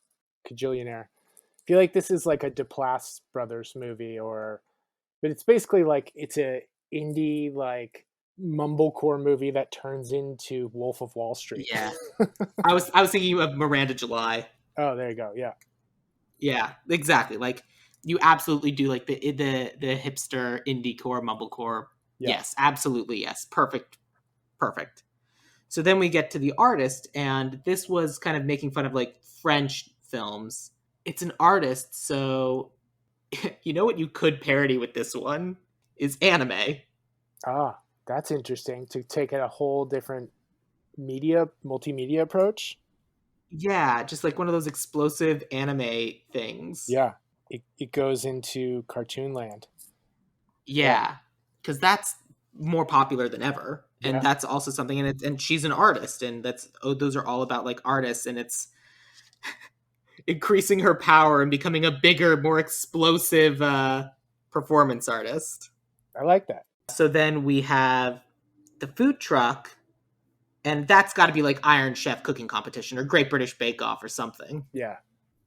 Cajillionaire. I feel like this is like a Duplass Brothers movie, but it's basically like it's a indie like mumblecore movie that turns into Wolf of Wall Street. Yeah. I was thinking of Miranda July. Oh, there you go. Yeah, Yeah, exactly. Like you absolutely do like the hipster indie core mumblecore. yeah. Yes, absolutely yes. Perfect. Perfect. So then we get to the artist, and this was kind of making fun of like French films. It's an artist, so you know what you could parody with this one is anime. Ah, that's interesting to take it a whole different multimedia approach. Yeah, just like one of those explosive anime things. Yeah, it goes into cartoon land. Yeah, Yeah, because that's more popular than ever, and yeah. that's also something. And she's an artist, and those are all about like artists, and it's increasing her power and becoming a bigger, more explosive performance artist. I like that. So then we have the food truck, and that's got to be like Iron Chef cooking competition or Great British Bake Off or something. Yeah,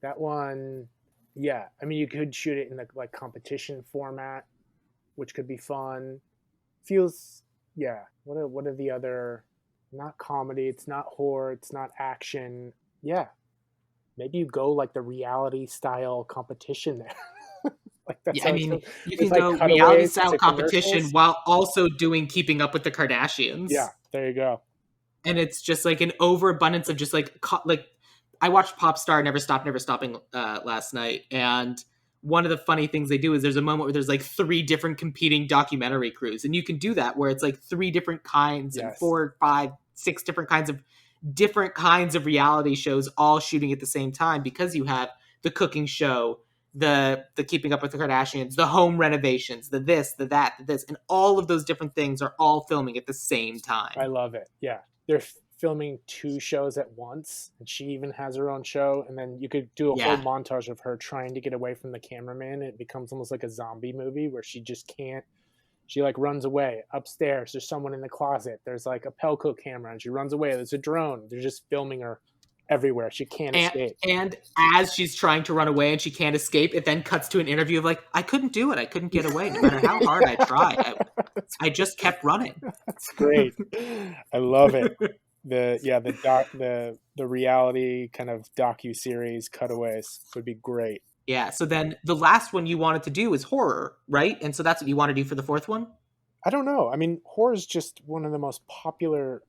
that one. Yeah, I mean, you could shoot it in the like competition format, which could be fun. Feels, yeah. What are the other? Not comedy. It's not horror. It's not action. Yeah, maybe you go like the reality style competition there. Like that's Yeah, I how it mean, feels. you With can like go reality cutaways style to competition commercials. while also doing Keeping Up with the Kardashians. Yeah, there you go. And it's just like an overabundance of just like I watched Pop Star Never Stopping last night, and one of the funny things they do is there's a moment where there's like three different competing documentary crews, and you can do that where it's like three different kinds and Yes, four, five, six different kinds of reality shows all shooting at the same time because you have the cooking show, the Keeping Up with the Kardashians, the home renovations, the this, the that, the this, and all of those different things are all filming at the same I time. love it. Yeah, they're filming two shows at once, and she even has her own show. And then you could do a whole Yeah. montage of her trying to get away from the cameraman. It becomes almost like a zombie movie where she just can't. She like runs away upstairs. There's someone in the closet. There's like a Pelco camera, and she runs away. There's a drone. They're just filming her everywhere. She can't and escape. and as she's trying to run away and she can't escape, it then cuts to an interview of like, I couldn't do it, I couldn't get away no matter how hard I tried. I just kept running. It's great. I love it. The reality kind of docu series cutaways would be great. Yeah, so then the last one you wanted to do is horror, right? And so that's what you want to do for the fourth one. I don't know. I mean, horror is just one of the most popular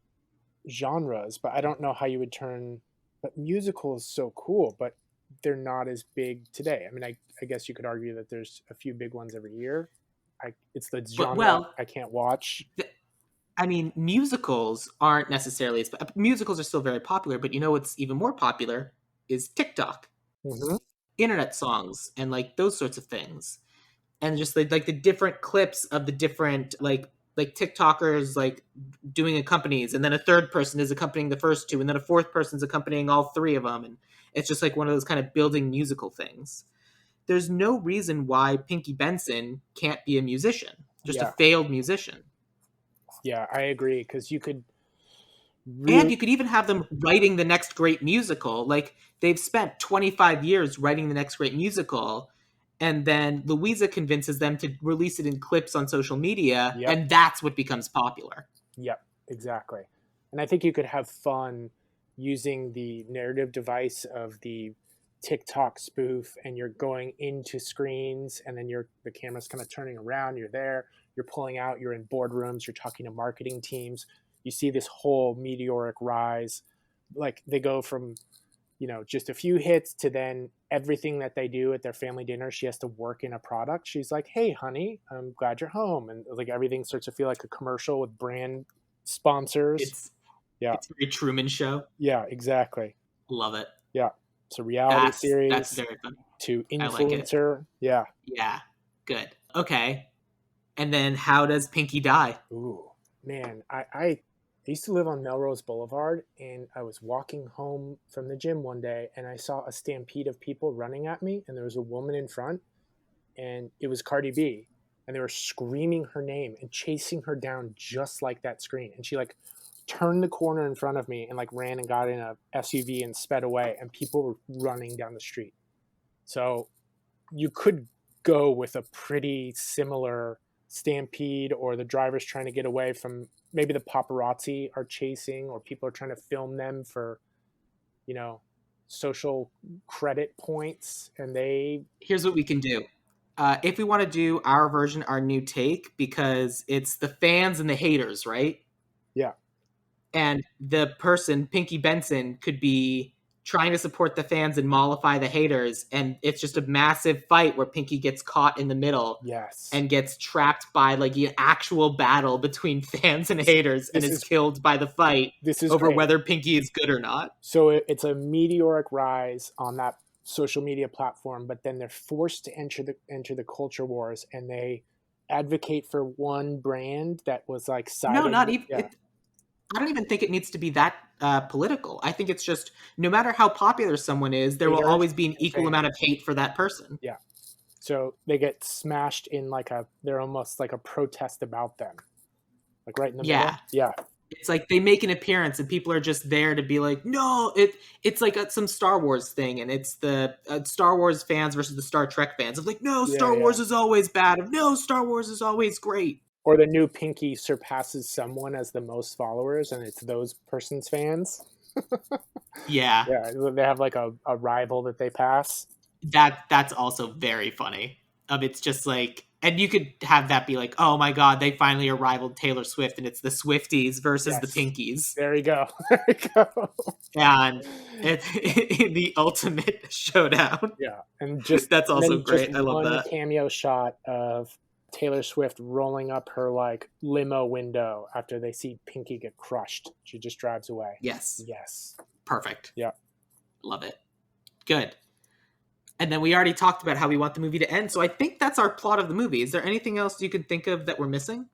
genres, but I don't know how you would turn. But musical is so cool, but they're not as big today. I mean, I guess you could argue that there's a few big ones every year. It's the But genre well, I can't watch. I mean, musicals aren't necessarily musicals are still very popular, but you know what's even more popular is TikTok, Hmm. internet songs, and like those sorts of things. And just like the different clips of the different like TikTokers like doing accompanies, and then a third person is accompanying the first two, and then a fourth person's accompanying all three of them, and it's just like one of those kind of building musical things. There's no reason why Pinky Benson can't be a musician, just a Yeah, failed musician. yeah, I agree because you could. And Really, you could even have them writing the next great musical. Like they've spent 25 years writing the next great musical, and then Louisa convinces them to release it in clips on social media, yep, and that's what becomes popular. yep, exactly. And I think you could have fun using the narrative device of the TikTok spoof, and you're going into screens, and then the camera's kind of turning around. You're there, you're pulling out, you're in boardrooms, you're talking to marketing teams. You see this whole meteoric rise. Like they go from just a few hits to then everything that they do at their family dinner, she has to work in a product. She's like, hey, honey, I'm glad you're home. And like everything starts to feel like a commercial with brand sponsors. It's Yeah. it's very Truman Show. Yeah, exactly. Love it. Yeah. It's a reality That's series very funny. to I like it. influencer. Yeah. Yeah, good. Okay, and then how does Pinky die? Ooh, man. I used to live on Melrose Boulevard, and I was walking home from the gym one day, and I saw a stampede of people running at me, and there was a woman in front, and it was Cardi B, and they were screaming her name and chasing her down just like that screen. And she like turned the corner in front of me and like ran and got in a SUV and sped away, and people were running down the street. So you could go with a pretty similar stampede, or the driver's trying to get away from, maybe the paparazzi are chasing, or people are trying to film them for, you know, social credit points, and they Here's what we can do. If we want to do our version, our new take, because it's the fans and the haters, right? yeah, And the person, Pinky Benson, could be trying to support the fans and mollify the haters, and it's just a massive fight where Pinky gets caught in the middle yes. and gets trapped by like an actual battle between fans and haters and This is is killed by the fight this is over great. whether Pinky is good or not. So it's a meteoric rise on that social media platform, but then they're forced to enter the culture wars, and they advocate for one brand that was like No, siding not with, even. yeah, I don't even think it needs to be that political. I think it's just no matter how popular someone is, there will haters always be an and equal amount fans. of hate for that person. Yeah. So they get smashed in like they're almost like a protest about them, like right in the middle. Yeah, Yeah. it's like they make an appearance and people are just there to be like, no, it's like some Star Wars thing, and it's the Star Wars fans versus the Star Trek fans of like, no, Yeah. Star Yeah. Wars is always bad. Of no, Star Wars is always great. Or the new Pinky surpasses someone as the most followers, and it's those person's fans. Yeah, Yeah. They have like a rival that they pass. that's also very funny. It's just like, and you could have that be like, oh my god, they finally arrived Taylor Swift, and it's the Swifties versus the Yes. Pinkies, There you go. There you go. and it's the ultimate showdown. Yeah, That's and also then just great. I love one that. cameo shot of Taylor Swift rolling up her like limo window after they see Pinky get crushed. She just drives away. Yes, Yes. perfect. Yeah. Love it. Good. And then we already talked about how we want the movie to end, so I think that's our plot of the movie. Is there anything else you could think of that we're missing?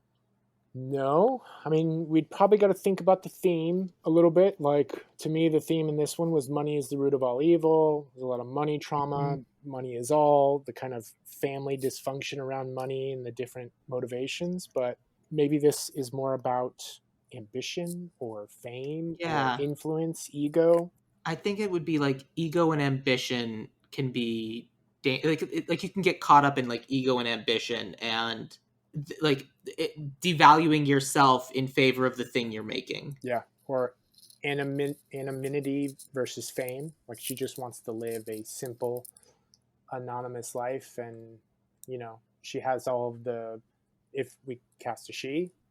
No, I mean, we'd probably got to think about the theme a little bit. Like, to me, the theme in this one was money is the root of all evil. There's a lot of money trauma. Mhm. Money is all, the kind of family dysfunction around money and the different motivations. But maybe this is more about ambition or fame or Yeah, influence, ego. I think it would be like ego and ambition can be like you can get caught up in like ego and ambition and devaluing yourself in favor of the thing you're making. Yeah. Or anonymity versus fame. Like, she just wants to live a simple, anonymous life, and she has all of the, if we cast a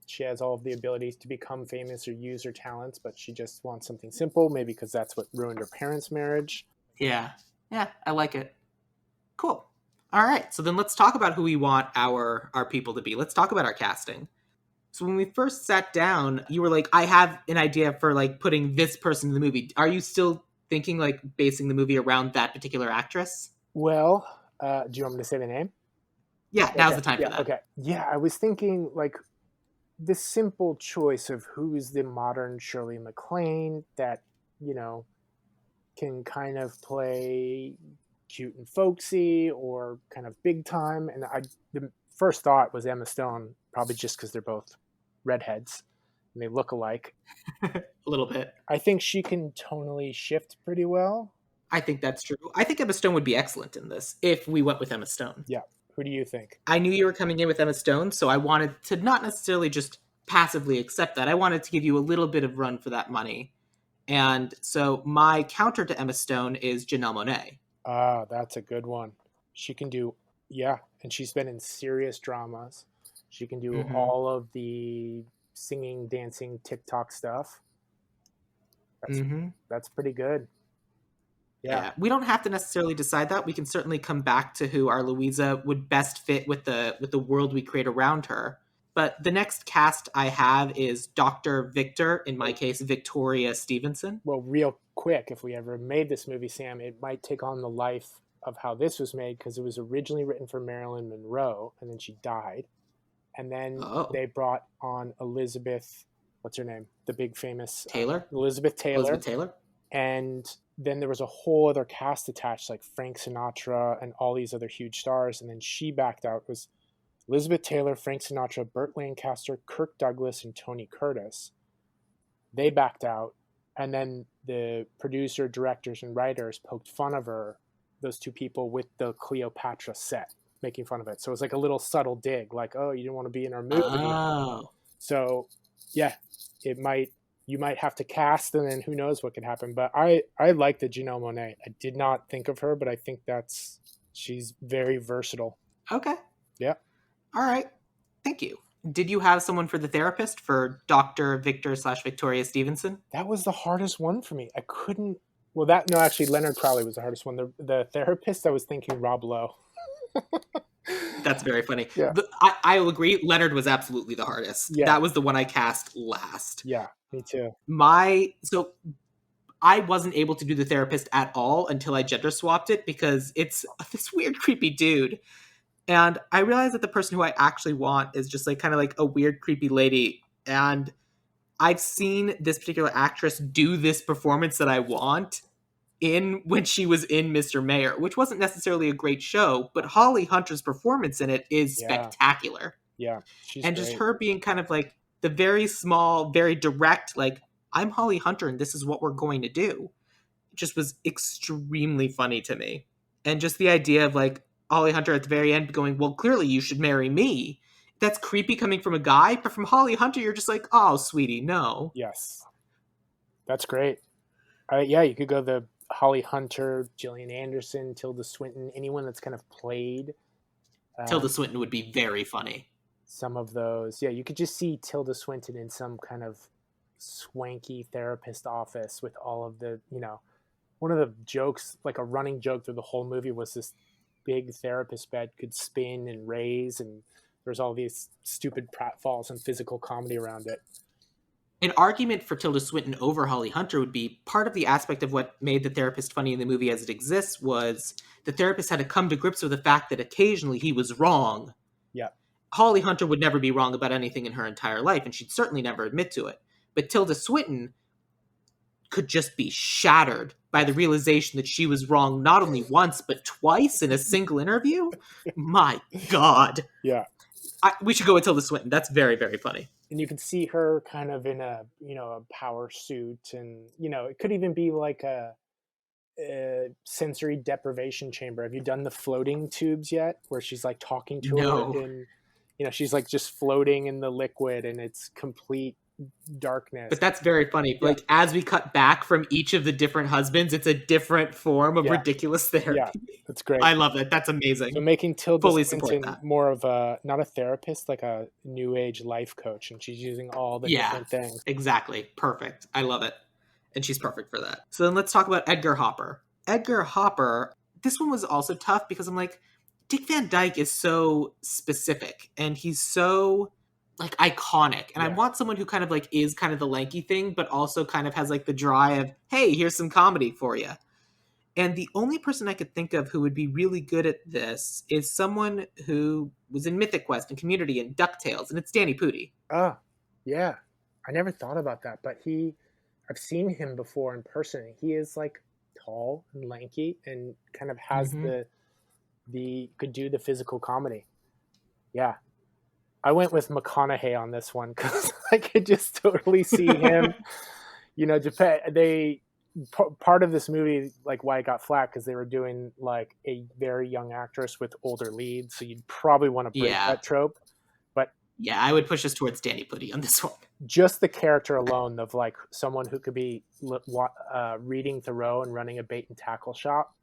she has all of the abilities to become famous or use her talents, but she just wants something simple, maybe because that's what ruined her parents' marriage. Yeah, yeah, I like it. Cool. All right, so then let's talk about who we want our people to be. Let's talk about our casting. So when we first sat down, you were like, I have an idea for like putting this person in the movie. Are you still thinking like basing the movie around that particular actress? Well, do you want me to say the name? Yeah, now's Okay. the time for Yeah. that. Okay. Yeah, I was thinking like the simple choice of who's the modern Shirley MacLaine that you know can kind of play cute and folksy or kind of big time. And the first thought was Emma Stone, probably just because they're both redheads. and they look alike. A little bit. I think she can tonally shift pretty well. I think that's true. I think Emma Stone would be excellent in this if we went with Emma Stone. Yeah. Who do you think? I knew you were coming in with Emma Stone, so I wanted to not necessarily just passively accept that. I wanted to give you a little bit of run for that money. And so my counter to Emma Stone is Janelle Monáe. Ah, that's a good one. She can do, yeah, and she's been in serious dramas. She can do Mm-hmm. all of the singing, dancing, TikTok stuff. That's pretty good. Yeah. We don't have to necessarily decide that. We can certainly come back to who our Louisa would best fit with the world we create around her. But the next cast I have is Dr. Victor, in my case, Victoria Stevenson. Well, real quick, if we ever made this movie, Sam, it might take on the life of how this was made, because it was originally written for Marilyn Monroe, and then she died. And then they brought on Elizabeth, what's her name? The big famous... Taylor? Elizabeth Taylor. Elizabeth Taylor. And then there was a whole other cast attached, like Frank Sinatra and all these other huge stars. And then she backed out. It was Elizabeth Taylor, Frank Sinatra, Burt Lancaster, Kirk Douglas, and Tony Curtis. They backed out. And then the producer, directors, and writers poked fun of her, those two people, with the Cleopatra set, making fun of it. So it was like a little subtle dig, like, oh, you didn't want to be in our movie. Oh. So, yeah, you might have to cast, and then who knows what could happen. But I like the Janelle Monáe. I did not think of her, but I think she's very versatile. Okay. Yeah. All right. Thank you. Did you have someone for the therapist for Dr. Victor / Victoria Stevenson? That was the hardest one for me. I couldn't. Well, actually, Leonard Crowley was the hardest one. The therapist, I was thinking Rob Lowe. That's very funny. Yeah. I will agree. Leonard was absolutely the hardest. Yeah. That was the one I cast last. Yeah, me too. So I wasn't able to do the therapist at all until I gender swapped it, because it's this weird, creepy dude. And I realized that the person who I actually want is just like kind of like a weird, creepy lady. And I've seen this particular actress do this performance that I want when she was in Mr. Mayor, which wasn't necessarily a great show, but Holly Hunter's performance in it is spectacular. Yeah, she's and great. Just her being kind of like the very small, very direct, like, I'm Holly Hunter and this is what we're going to do, just was extremely funny to me. And just the idea of like Holly Hunter at the very end going, well, clearly you should marry me. That's creepy coming from a guy, but from Holly Hunter, you're just like, oh, sweetie, no. Yes. That's great. Yeah, you could go the Holly Hunter, Gillian Anderson, Tilda Swinton, anyone that's kind of played. Tilda Swinton would be very funny. Some of those. Yeah, you could just see Tilda Swinton in some kind of swanky therapist office with all of the, one of the jokes, like a running joke through the whole movie, was this big therapist bed could spin and raise, and there's all these stupid pratfalls and physical comedy around it. An argument for Tilda Swinton over Holly Hunter would be part of the aspect of what made the therapist funny in the movie as it exists was the therapist had to come to grips with the fact that occasionally he was wrong. Yeah. Holly Hunter would never be wrong about anything in her entire life, and she'd certainly never admit to it. But Tilda Swinton could just be shattered by the realization that she was wrong not only once, but twice in a single interview. My God. Yeah. We should go with Tilda Swinton. That's very, very funny. And you can see her kind of in a power suit, and, it could even be like a sensory deprivation chamber. Have you done the floating tubes yet, where she's like talking to her and, she's like just floating in the liquid and it's complete darkness. But that's very funny. Yeah. Like, as we cut back from each of the different husbands, it's a different form of ridiculous therapy. Yeah, that's great. I love that. That's amazing. So making Tilda Swinton more of not a therapist, like a new age life coach, and she's using all the different things. Exactly. Perfect. I love it. And she's perfect for that. So then let's talk about Edgar Hopper. Edgar Hopper, this one was also tough because I'm like, Dick Van Dyke is so specific and he's so like iconic, and I want someone who kind of like is kind of the lanky thing, but also kind of has like the dry of, hey, here's some comedy for you. And the only person I could think of who would be really good at this is someone who was in Mythic Quest and Community and DuckTales, and it's Danny Pudi. Oh, yeah. I never thought about that, but I've seen him before in person. He is like tall and lanky and kind of has could do the physical comedy. Yeah. I went with McConaughey on this one because I could just totally see him. Japan. Part of this movie, like why it got flat, because they were doing like a very young actress with older leads, so you'd probably want to break Yeah. that trope. But Yeah, I would push us towards Danny Pudi on this one. just the character alone of like someone who could be reading Thoreau and running a bait and tackle shop,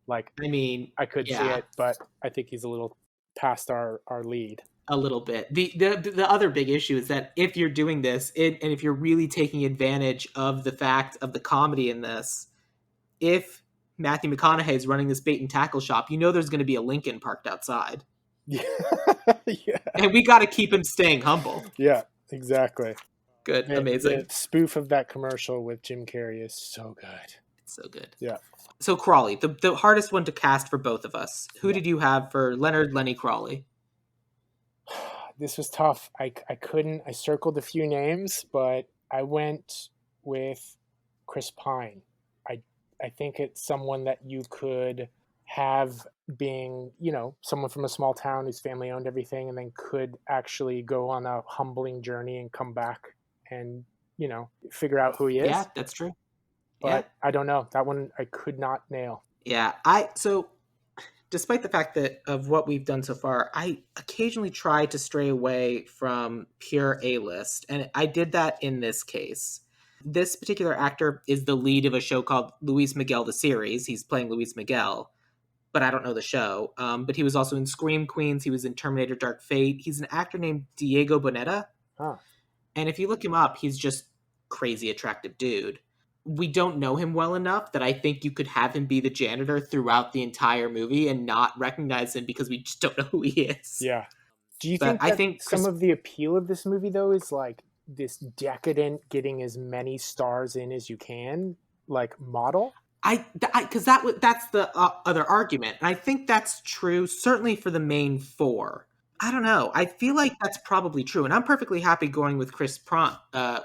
like I mean, I could see yeah, it, but I think he's a little past our lead. a little bit. The other big issue is that if you're doing this, and if you're really taking advantage of the fact of the comedy in this, if Matthew McConaughey is running this bait and tackle shop, there's going to be a Lincoln parked outside. Yeah. Yeah. And we got to keep him staying humble. Yeah, exactly. Good. The Amazing. spoof of that commercial with Jim Carrey is so good. It's so good. Yeah. So Crawley, the hardest one to cast for both of us. Who did you have for Leonard Lenny Crawley? This was tough. I couldn't. I circled a few names, but I went with Chris Pine. I think it's someone that you could have being, someone from a small town whose family owned everything and then could actually go on a humbling journey and come back and, figure out who he is. Yeah, that's true. But yeah. I don't know. That one I could not nail. Yeah, so despite the fact that of what we've done so far, I occasionally try to stray away from pure A-list, and I did that in this case. This particular actor is the lead of a show called Luis Miguel the series. He's playing Luis Miguel, but I don't know the show. But he was also in Scream Queens. He was in Terminator Dark Fate. He's an actor named Diego Boneta. Huh. And if you look him up, he's just crazy attractive dude. We don't know him well enough that I think you could have him be the janitor throughout the entire movie and not recognize him because we just don't know who he is. Yeah. Do you But think some of the appeal of this movie, though, is like this decadent, getting as many stars in as you can, like model? Because that's the other argument. And I think that's true, certainly for the main four. I don't know. I feel like that's probably true. And I'm perfectly happy going with Chris Pine. Well,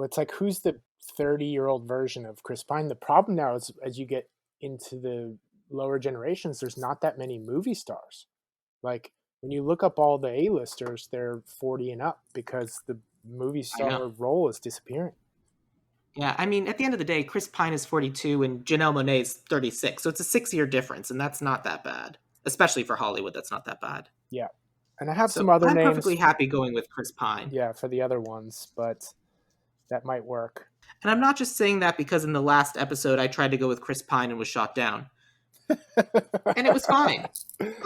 it's like, who's the 30-year-old version of Chris Pine? The problem now is, as you get into the lower generations, there's not that many movie stars. Like, when you look up all the A-listers, they're 40 and up because the movie star role is disappearing. Yeah, I mean, at the end of the day, Chris Pine is 42 and Janelle Monáe is 36. So it's a 6-year difference, and that's not that bad. Especially for Hollywood, that's not that bad. Yeah. And I have some other names. I'm perfectly happy going with Chris Pine. Yeah, for the other ones, but that might work. And I'm not just saying that because in the last episode I tried to go with Chris Pine and was shot down. And it was fine.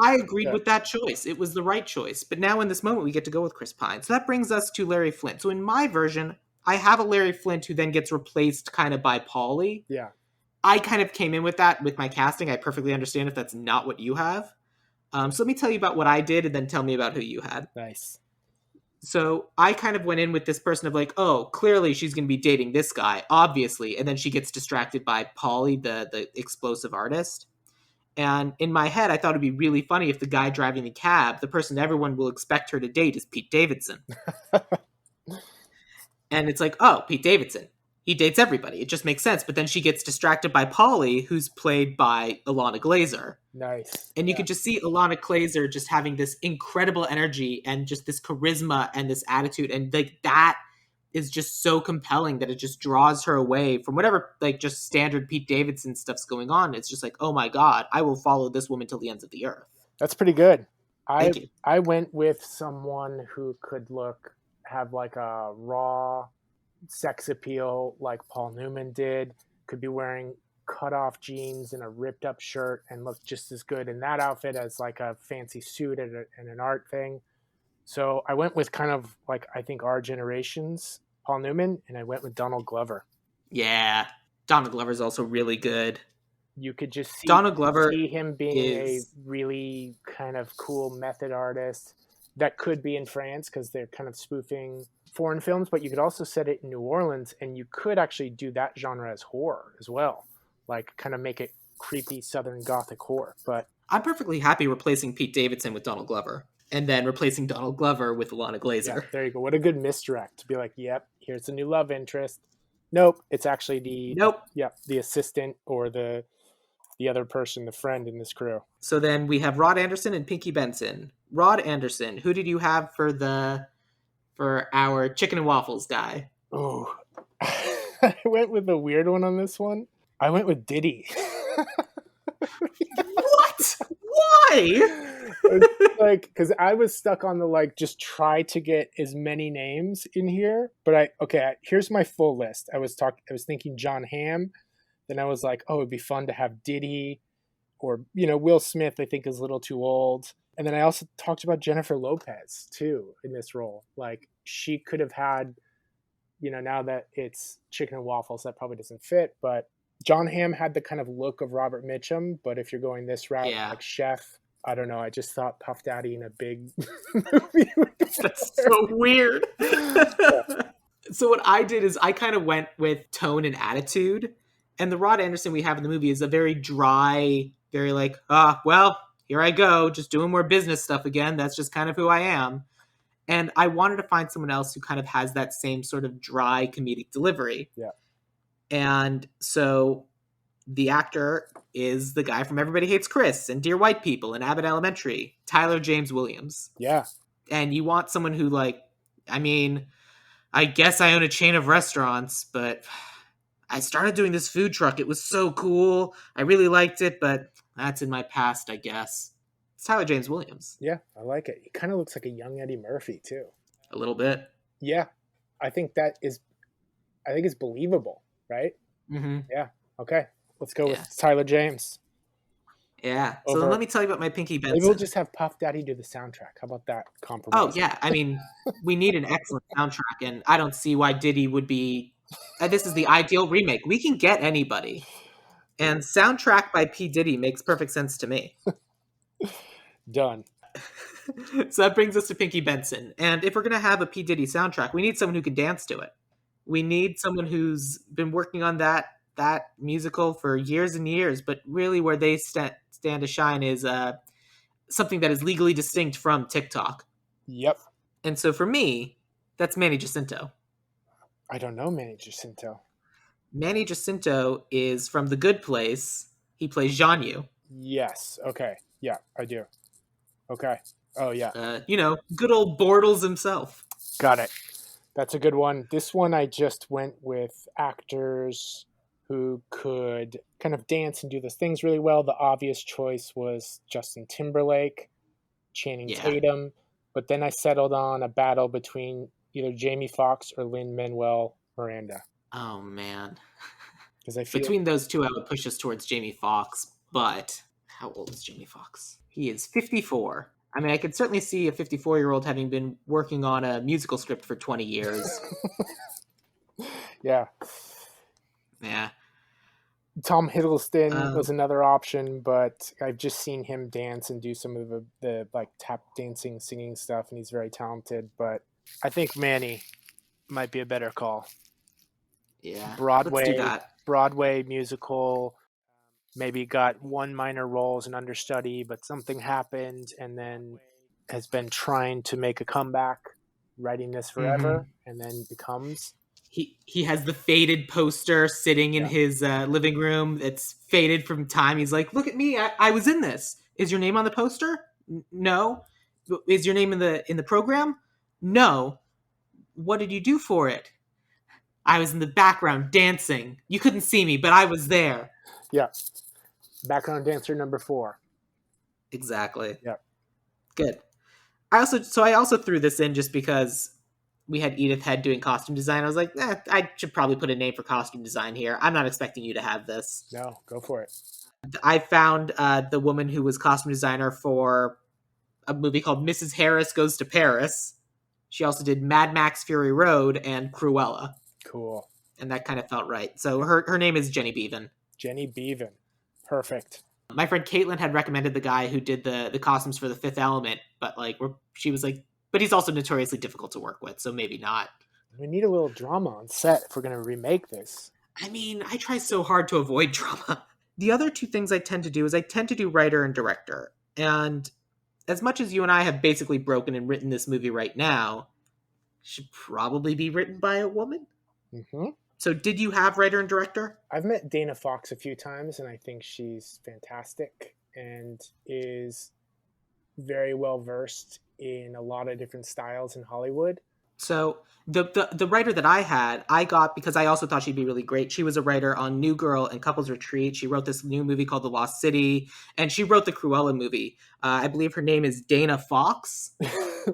I agreed with that choice. It was the right choice. But now in this moment we get to go with Chris Pine. So that brings us to Larry Flynt. So in my version, I have a Larry Flynt who then gets replaced kind of by Paulie. Yeah. I kind of came in with that with my casting. I perfectly understand if that's not what you have. So let me tell you about what I did and then tell me about who you had. Nice. So I kind of went in with this person of like, oh, clearly she's going to be dating this guy, obviously. And then she gets distracted by Paulie, the explosive artist. And in my head, I thought it'd be really funny if the guy driving the cab, the person everyone will expect her to date, is Pete Davidson. And it's like, oh, Pete Davidson. He dates everybody. It just makes sense. But then she gets distracted by Paulie, who's played by Ilana Glazer. Nice. And you can just see Ilana Glazer just having this incredible energy and just this charisma and this attitude. And like that is just so compelling that it just draws her away from whatever like just standard Pete Davidson stuff's going on. It's just like, oh my God, I will follow this woman till the ends of the earth. That's pretty good. Thank you. I went with someone who could have like a raw sex appeal like Paul Newman did, could be wearing cut off jeans and a ripped up shirt and look just as good in that outfit as like a fancy suit and an art thing. So I went with kind of like, I think our generation's Paul Newman, and I went with Donald Glover. Yeah. Donald Glover's also really good. You could just see him being a really kind of cool method artist that could be in France because they're kind of spoofing foreign films, but you could also set it in New Orleans and you could actually do that genre as horror as well. Like kind of make it creepy Southern Gothic horror. But I'm perfectly happy replacing Pete Davidson with Donald Glover and then replacing Donald Glover with Ilana Glazer. Yeah, there you go. What a good misdirect to be like, yep, here's a new love interest. Nope. It's actually the assistant or the the other person, the friend in this crew. So then we have Rod Anderson and Pinky Benson. Rod Anderson, who did you have for our chicken and waffles guy? Oh, I went with the weird one on this one. I went with Diddy. What? Why? Like, because I was stuck on the like, just try to get as many names in here. But here's my full list. I was thinking John Hamm. Then I was like, oh, it'd be fun to have Diddy, or Will Smith. I think is a little too old. And then I also talked about Jennifer Lopez too in this role. Like, she could have had, now that it's chicken and waffles, that probably doesn't fit. But John Hamm had the kind of look of Robert Mitchum. But if you're going this route, like chef, I don't know. I just thought Puff Daddy in a big movie would be That's so weird. So what I did is I kind of went with tone and attitude. And the Rod Anderson we have in the movie is a very dry, very like, well, here I go, just doing more business stuff again. That's just kind of who I am. And I wanted to find someone else who kind of has that same sort of dry comedic delivery. Yeah. And so the actor is the guy from Everybody Hates Chris and Dear White People and Abbott Elementary, Tyler James Williams. Yeah. And you want someone who, like, I mean, I guess I own a chain of restaurants, but I started doing this food truck. It was so cool. I really liked it, but that's in my past, I guess. It's Tyler James Williams. Yeah, I like it. He kind of looks like a young Eddie Murphy, too. A little bit. Yeah. I think it's believable, right? Mm-hmm. Yeah. Okay. Let's go with Tyler James. Yeah. So then let me tell you about my Pinky Benson. Maybe we'll just have Puff Daddy do the soundtrack. How about that compromise? Oh, yeah. I mean, we need an excellent soundtrack, and I don't see why Diddy would be... this is the Ideal Remake. We can get anybody. And soundtrack by P. Diddy makes perfect sense to me. Done. So that brings us to Pinky Benson. And if we're going to have a P. Diddy soundtrack, we need someone who can dance to it. We need someone who's been working on that musical for years and years, but really where they stand to shine is something that is legally distinct from TikTok. Yep. And so for me, that's Manny Jacinto. I don't know Manny Jacinto. Manny Jacinto is from The Good Place. He plays Jean Yu. Yes. Okay. Yeah, I do. Okay. Oh, yeah. Good old Bortles himself. Got it. That's a good one. This one I just went with actors who could kind of dance and do those things really well. The obvious choice was Justin Timberlake, Channing Tatum. But then I settled on a battle between either Jamie Foxx or Lin-Manuel Miranda. Oh, man. Because between those two, I would push us towards Jamie Foxx. But how old is Jamie Foxx? He is 54. I mean, I could certainly see a 54-year-old having been working on a musical script for 20 years. Yeah. Yeah. Tom Hiddleston was another option, but I've just seen him dance and do some of the like tap dancing, singing stuff, and he's very talented. But I think Manny might be a better call. Yeah. Broadway, let's do that. Broadway musical. Maybe got one minor role as an understudy, but something happened, and then has been trying to make a comeback, writing this forever, and then becomes. He has the faded poster sitting in his living room. It's faded from time. He's like, "Look at me! I was in this. Is your name on the poster? No. Is your name in the program? No. What did you do for it? I was in the background dancing. You couldn't see me, but I was there." Yeah. Background dancer number 4. Exactly. Yeah. Good. I also threw this in just because we had Edith Head doing costume design. I was like, I should probably put a name for costume design here. I'm not expecting you to have this. No, go for it. I found the woman who was costume designer for a movie called Mrs. Harris Goes to Paris. She also did Mad Max Fury Road and Cruella. Cool. And that kind of felt right. So her name is Jenny Beavan. Jenny Beavan. Perfect. My friend Caitlin had recommended the guy who did the costumes for The Fifth Element, but she was like, but he's also notoriously difficult to work with, so maybe not. We need a little drama on set if we're going to remake this. I mean, I try so hard to avoid drama. The other two things I tend to do is I tend to do writer and director. And as much as you and I have basically broken and written this movie right now, it should probably be written by a woman. Mm-hmm. So did you have writer and director? I've met Dana Fox a few times, and I think she's fantastic and is very well versed in a lot of different styles in Hollywood. So the writer that I had, I got because I also thought she'd be really great. She was a writer on New Girl and Couples Retreat. She wrote this new movie called The Lost City, and she wrote the Cruella movie. I believe her name is Dana Fox,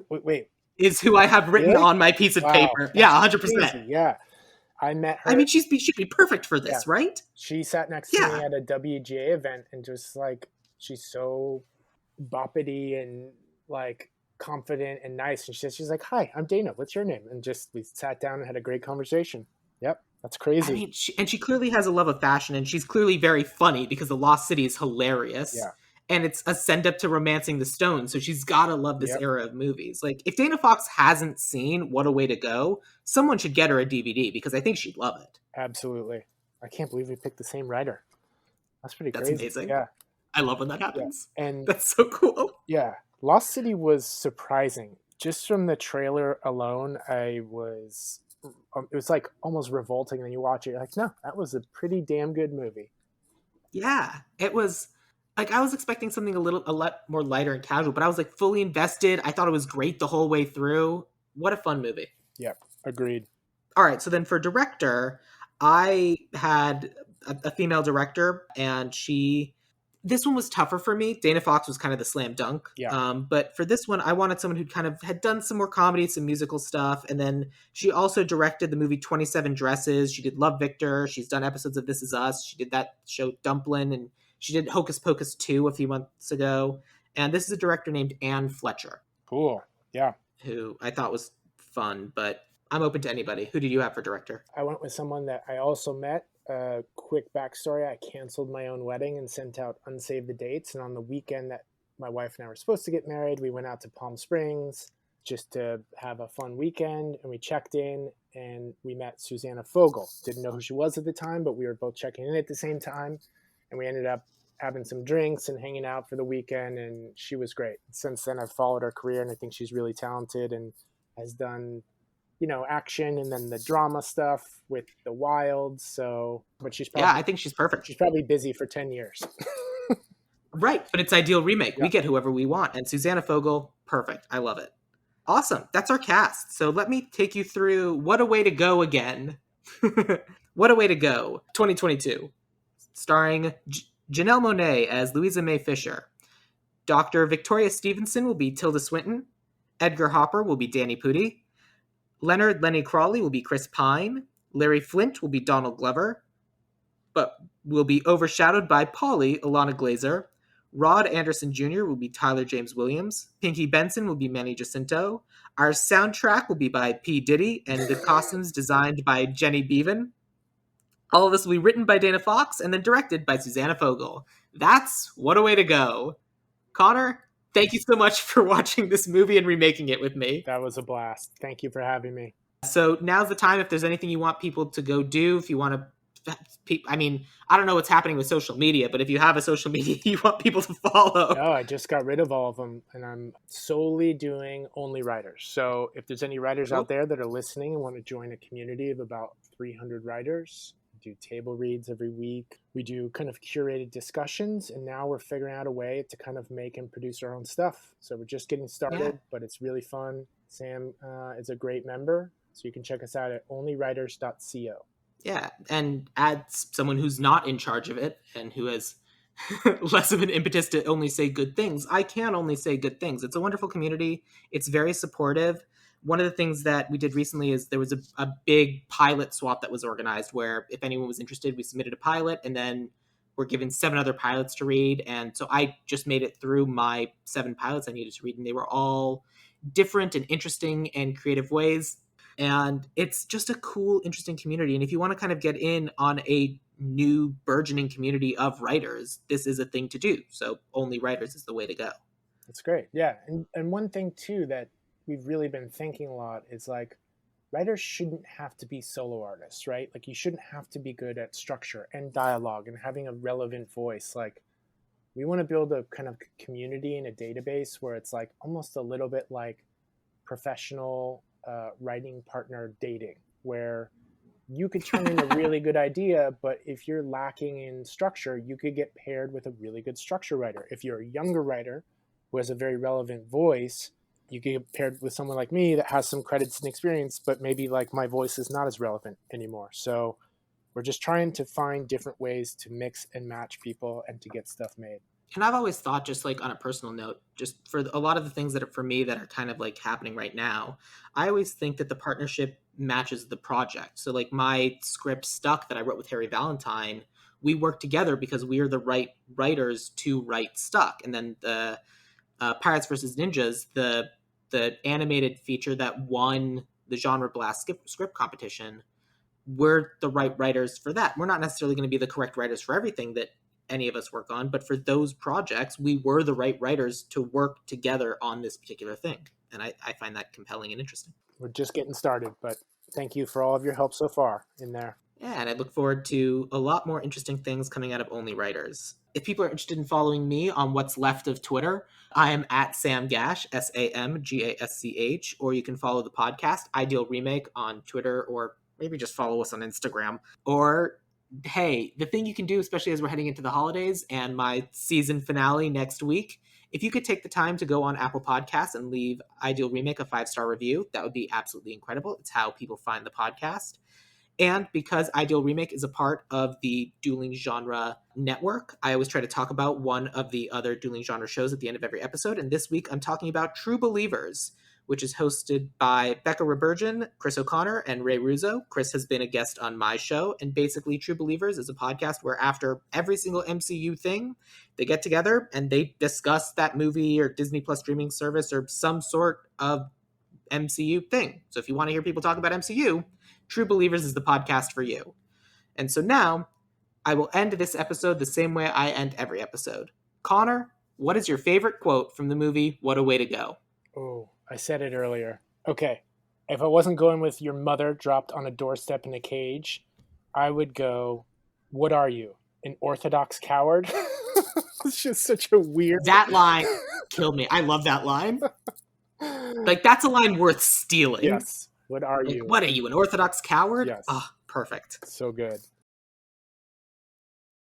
Wait, is who I have written really? on my piece of Wow, paper. Yeah, that's 100%. crazy. Yeah, I met I her. mean, she'd be perfect for Yeah, this, right? she sat next to me Yeah. at a WGA event, and just like she's so boppity and like confident and nice. And she's like, "Hi, I'm Dana. What's your name?" And just we sat down and had a great conversation. Yep, that's I crazy. mean, she clearly has a love of fashion, and she's clearly very funny because The Lost City is hilarious, Yeah. and it's a send up to Romancing the Stone. So she's gotta love this Yep. era of movies. Like, if Dana Fox hasn't seen What a Way to Go, someone should get her a DVD because I think she'd love it. Absolutely. I can't believe we picked the same writer. That's pretty That's crazy. amazing. Yeah. I love when that Yeah. happens. And That's so cool. yeah, Lost City was surprising. Just from the trailer alone, it was like almost revolting. And then you watch it, you're like, no, that was a pretty damn good movie. Yeah, it was like I was expecting something a lot more lighter and casual, but I was like fully invested. I thought it was great the whole way through. What a fun movie. Yep. Agreed. All right, so then for director, I had a female director, and she. This one was tougher for me. Dana Fox was kind of the slam dunk, Yeah. but for this one, I wanted someone who kind of had done some more comedy, some musical stuff, and then she also directed the movie 27 Dresses. She did Love Victor. She's done episodes of This Is Us. She did that show Dumplin', and she did Hocus Pocus 2 a few months ago. And this is a director named Anne Fletcher, Cool. Yeah. who I thought was fun, but I'm open to anybody. Who did you have for director? I went with someone that I also met. Quick backstory: I canceled my own wedding and sent out unsaved the dates. And on the weekend that my wife and I were supposed to get married, we went out to Palm Springs just to have a fun weekend. And we checked in and we met Susanna Fogel. Didn't know who she was at the time, but we were both checking in at the same time. And we ended up having some drinks and hanging out for the weekend. And she was great. Since then, I've followed her career, and I think she's really talented and has done action and then the drama stuff with the Wilds. So, but Yeah, I think she's perfect. she's probably busy for 10 years. Right, but it's Ideal Remake. Yeah. We get whoever we want. And Susanna Fogel, perfect. I love it. Awesome. That's our cast. So let me take you through What a Way to Go again. What a Way to Go, 2022. Starring Janelle Monáe as Louisa May Fisher. Dr. Victoria Stevenson will be Tilda Swinton. Edgar Hopper will be Danny Pudi. Leonard Lenny Crawley will be Chris Pine. Larry Flint will be Donald Glover, but will be overshadowed by Polly, Alana Glazer. Rod Anderson Jr. will be Tyler James Williams. Pinky Benson will be Manny Jacinto. Our soundtrack will be by P. Diddy, and the costumes designed by Jenny Beavan. All of this will be written by Dana Fox and then directed by Susanna Fogel. That's What a Way to Go. Connor, thank you so much for watching this movie and remaking it with me. That was a blast. Thank you for having me. So now's the time if there's anything you want people to go do, if you want to I mean, I don't know what's happening with social media, but if you have a social media you want people to follow. No, I just got rid of all of them, and I'm solely doing only writers. So if there's any writers out there that are listening and want to join a community of about 300 writers, we do table reads every week. We do kind of curated discussions, and now we're figuring out a way to kind of make and produce our own stuff. So we're just getting started, but it's really fun. Sam is a great member, so you can check us out at onlywriters.co. Yeah, and add someone who's not in charge of it and who has less of an impetus to only say good things. I can only say good things. It's a wonderful community. It's very supportive. One of the things that we did recently is there was a big pilot swap that was organized where if anyone was interested, we submitted a pilot and then we're given 7 other pilots to read. And so I just made it through my 7 pilots I needed to read, and they were all different and interesting and creative ways. And it's just a cool, interesting community. And if you want to kind of get in on a new burgeoning community of writers, this is a thing to do. So Only Writers is the way to go. That's great. Yeah. And one thing too that we've really been thinking a lot is like writers shouldn't have to be solo artists, right? Like you shouldn't have to be good at structure and dialogue and having a relevant voice. Like we want to build a kind of community and a database where it's like almost a little bit like professional writing partner dating, where you could turn in a really good idea, but if you're lacking in structure, you could get paired with a really good structure writer. If you're a younger writer who has a very relevant voice, you could get paired with someone like me that has some credits and experience, but maybe like my voice is not as relevant anymore. So we're just trying to find different ways to mix and match people and to get stuff made. And I've always thought, just like on a personal note, just for a lot of the things that are for me that are kind of like happening right now, I always think that the partnership matches the project. So like my script Stuck that I wrote with Harry Valentine, we worked together because we are the right writers to write Stuck. And then the Pirates versus Ninjas, the animated feature that won the Genre Blast script competition, we're the right writers for that. We're not necessarily going to be the correct writers for everything that any of us work on, but for those projects, we were the right writers to work together on this particular thing. And I find that compelling and interesting. We're just getting started, but thank you for all of your help so far in there. Yeah, and I look forward to a lot more interesting things coming out of Only Writers. If people are interested in following me on what's left of Twitter, I am at Sam Gasch, SamGasch, or you can follow the podcast, Ideal Remake, on Twitter, or maybe just follow us on Instagram. Or, hey, the thing you can do, especially as we're heading into the holidays and my season finale next week, if you could take the time to go on Apple Podcasts and leave Ideal Remake a 5-star review, that would be absolutely incredible. It's how people find the podcast. And because Ideal Remake is a part of the Dueling Genre Network, I always try to talk about one of the other Dueling Genre shows at the end of every episode. And this week I'm talking about True Believers, which is hosted by Becca Rebergen, Chris O'Connor, and Ray Ruzzo. Chris has been a guest on my show. And basically, True Believers is a podcast where after every single MCU thing, they get together and they discuss that movie or Disney Plus streaming service or some sort of MCU thing. So if you want to hear people talk about MCU, True Believers is the podcast for you. And so now I will end this episode the same way I end every episode. Connor, what is your favorite quote from the movie What a Way to Go? Oh, I said it earlier. Okay, if I wasn't going with your mother dropped on a doorstep in a cage, I would go, what are you, an orthodox coward? It's just such a weird... That line killed me. I love that line. Like, that's a line worth stealing. Yes. What are like, you? What are you, an orthodox coward? Yes. Oh, perfect. So good.